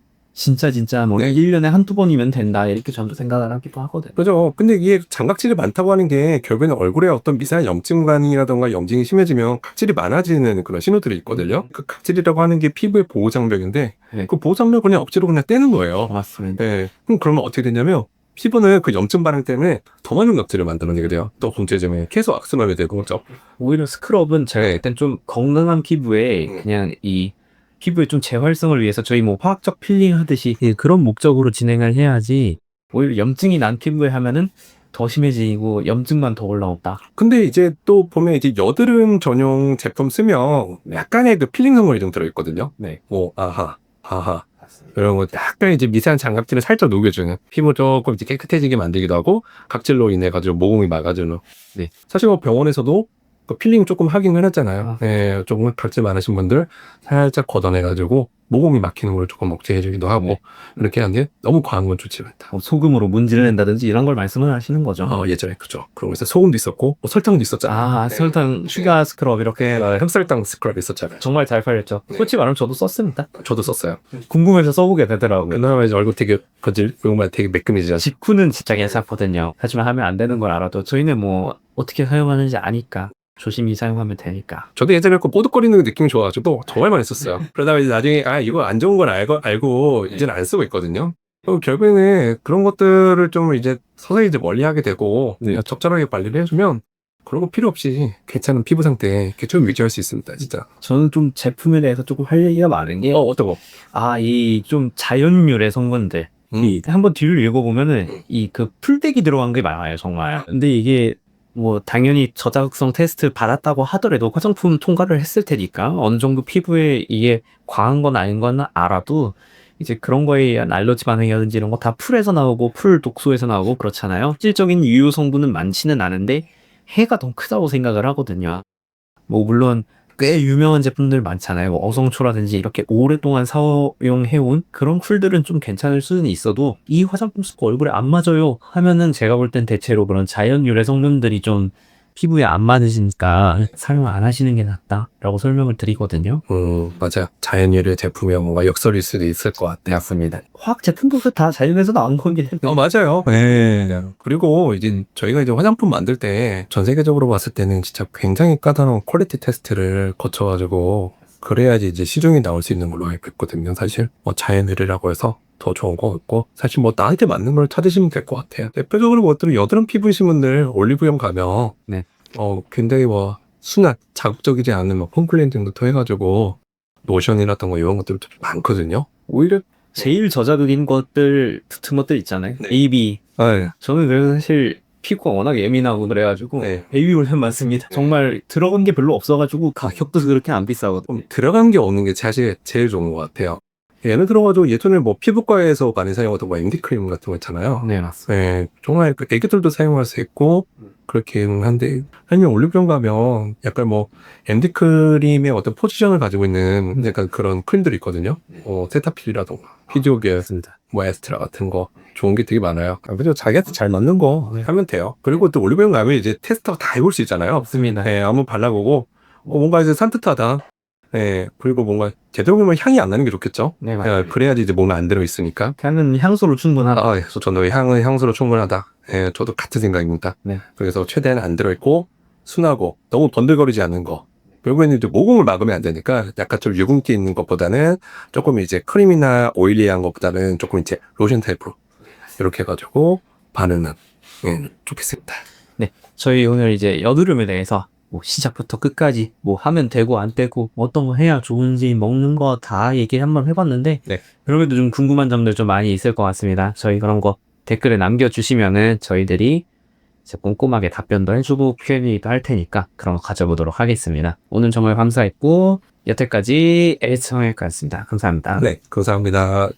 뭐 네. 1년에 한두 번이면 된다. 이렇게 저도 생각을 하기도 하거든요. 그죠. 근데 이게 장각질이 많다고 하는 게 결국에는 얼굴에 어떤 미세한 염증 반응이라던가 염증이 심해지면 각질이 많아지는 그런 신호들이 있거든요. 그 각질이라고 하는 게 피부의 보호장벽인데 네. 그 보호장벽을 그냥 억지로 그냥 떼는 거예요. 맞습니다. 네. 그러면 어떻게 되냐면 피부는 그 염증 반응 때문에 더 많은 각질을 만들어내게 돼요. 또 문제점에 계속 악순환이 되고 그렇죠. 오히려 스크럽은 제가 네. 일단 좀 건강한 피부에 그냥 이 피부의 좀 재활성을 위해서 저희 뭐 화학적 필링 하듯이 그런 목적으로 진행을 해야지 오히려 염증이 난 피부에 하면은 더 심해지고 염증만 더 올라온다. 근데 이제 또 보면 이제 여드름 전용 제품 쓰면 약간의 그 필링 성분이 좀 들어있거든요. 네. 뭐 아하 이런 거 약간 이제 미세한 장각질을 살짝 녹여주는 피부 조금 이제 깨끗해지게 만들기도 하고 각질로 인해 가지고 모공이 막아주는. 네. 사실 뭐 병원에서도 그 필링 조금 하긴 해놨잖아요. 네, 조금 각질 많으신 분들 살짝 걷어내가지고 모공이 막히는 걸 조금 억제해주기도 하고 네. 이렇게 하는 게 너무 과한 건 좋지 않다. 뭐 소금으로 문지를 낸다든지 이런 걸 말씀을 하시는 거죠. 예전에 그죠. 그러고 있어 소금도 있었고 뭐 설탕도 있었잖아요. 아, 네. 설탕, 슈가 스크럽 이렇게 흑설탕 스크럽 있었잖아요. 정말 잘 팔렸죠. 네. 솔직히 말하면 저도 썼습니다. 저도 썼어요. 궁금해서 써보게 되더라고요. 그나마 이제 얼굴 되게 정말 되게 매끈해지잖아. 직후는 진짜 괜찮거든요. 하지만 하면 안 되는 걸 알아도 저희는 뭐 어떻게 사용하는지 아니까 조심히 사용하면 되니까. 저도 예전에 그 뽀득거리는 느낌이 좋아가지고 정말 많이 썼어요. 그러다가 이제 나중에 이거 안 좋은 걸 알고 이제는 안 쓰고 있거든요. 결국에는 그런 것들을 좀 이제 서서히 이제 멀리하게 되고 적절하게 관리를 해주면 그런 거 필요 없이 괜찮은 피부 상태 좀 유지할 수 있습니다, 진짜. 저는 좀 제품에 대해서 조금 할 얘기가 많은 게, 어떤 거? 이 좀 자연유래 성분들. 한번 뒤를 읽어보면은 이 그 풀떼기 들어간 게 많아요, 정말. 근데 이게 뭐 당연히 저자극성 테스트 받았다고 하더라도 화장품 통과를 했을 테니까 어느 정도 피부에 이게 과한 건 아닌 건 알아도 이제 그런 거에 의한 알러지 반응이라든지 이런 거 다 풀에서 나오고 풀 독소에서 나오고 그렇잖아요. 실질적인 유효 성분은 많지는 않은데 해가 더 크다고 생각을 하거든요. 뭐 물론 꽤 유명한 제품들 많잖아요. 뭐 어성초라든지 이렇게 오랫동안 사용해온 그런 쿨들은 좀 괜찮을 수는 있어도 이 화장품 쓰고 얼굴에 안 맞아요 하면은 제가 볼 땐 대체로 그런 자연 유래 성분들이 좀 피부에 안 맞으시니까 사용 안 하시는 게 낫다라고 설명을 드리거든요. 맞아요. 자연유래 제품이 뭔가 역설일 수도 있을 것 같아요. 맞습니다. 화학 제품도 다 자연에서 나온 거긴 해요. 맞아요. 네. 그리고 이제 저희가 이제 화장품 만들 때 전 세계적으로 봤을 때는 진짜 굉장히 까다로운 퀄리티 테스트를 거쳐가지고 그래야지 이제 시중에 나올 수 있는 걸로 알고 있거든요. 사실 뭐 자연유래라고 해서 더 좋은 것 같고, 사실 뭐 나한테 맞는 걸 찾으시면 될 것 같아요. 대표적으로 뭐 어떤 여드름 피부이신 분들 올리브영 가면 네. 굉장히 뭐 순한 자극적이지 않은 뭐 폼클렌징부터 해가지고 로션이라던가 이런 것들도 많거든요. 오히려 제일 저자극인 것들 붙은 것들 있잖아요. 네. AB. 네. 저는 그래서 사실 피부가 워낙 예민하고 그래가지고 네. AB 올면 많습니다. 정말 들어간 게 별로 없어가지고 가격도 그렇게 안 비싸거든요. 좀 들어간 게 없는 게 사실 제일 좋은 것 같아요. 예를 들어가지고 예전에 뭐 피부과에서 많이 사용하던 뭐 MD 크림 같은 거 있잖아요. 네, 맞습니다. 네, 정말 그 애기들도 사용할 수 있고 그렇긴 한데, 아니면 올리브영 가면 약간 뭐 MD 크림의 어떤 포지션을 가지고 있는 약간 그런 크림들이 있거든요. 세타필이라던가 피지오겔, 맞습니다. 뭐 에스트라 같은 거 좋은 게 되게 많아요. 그래서 자기한테 잘 맞는 거 하면 돼요. 그리고 또 올리브영 가면 이제 테스터가 다 해볼 수 있잖아요. 맞습니다. 네, 한번 발라보고 뭔가 이제 산뜻하다. 네, 그리고 뭔가 제대로 보면 향이 안 나는 게 좋겠죠. 네, 맞습니다. 그래야지 이제 몸에 안 들어있으니까. 그냥 향수로 충분하다. 그래서 저는 향은 향수로 충분하다. 예, 저도 같은 생각입니다. 네. 그래서 최대한 안 들어있고 순하고 너무 번들거리지 않은 거. 결국에는 이제 모공을 막으면 안 되니까 약간 좀 유분기 있는 것보다는 조금 이제 크림이나 오일리한 것보다는 조금 이제 로션 타입으로 이렇게 해가지고 바르는 좋겠습니다. 네, 저희 오늘 이제 여드름에 대해서 뭐 시작부터 끝까지 뭐 하면 되고 안 되고 어떤 거 해야 좋은지 먹는 거 다 얘기를 한번 해봤는데 네. 그럼에도 좀 궁금한 점들 좀 많이 있을 것 같습니다. 저희 그런 거 댓글에 남겨주시면은 저희들이 이제 꼼꼼하게 답변도 해주고 Q&A도 할 테니까 그런 거 가져보도록 하겠습니다. 오늘 정말 감사했고 여태까지 엘성일까였습니다. 감사합니다. 네, 감사합니다.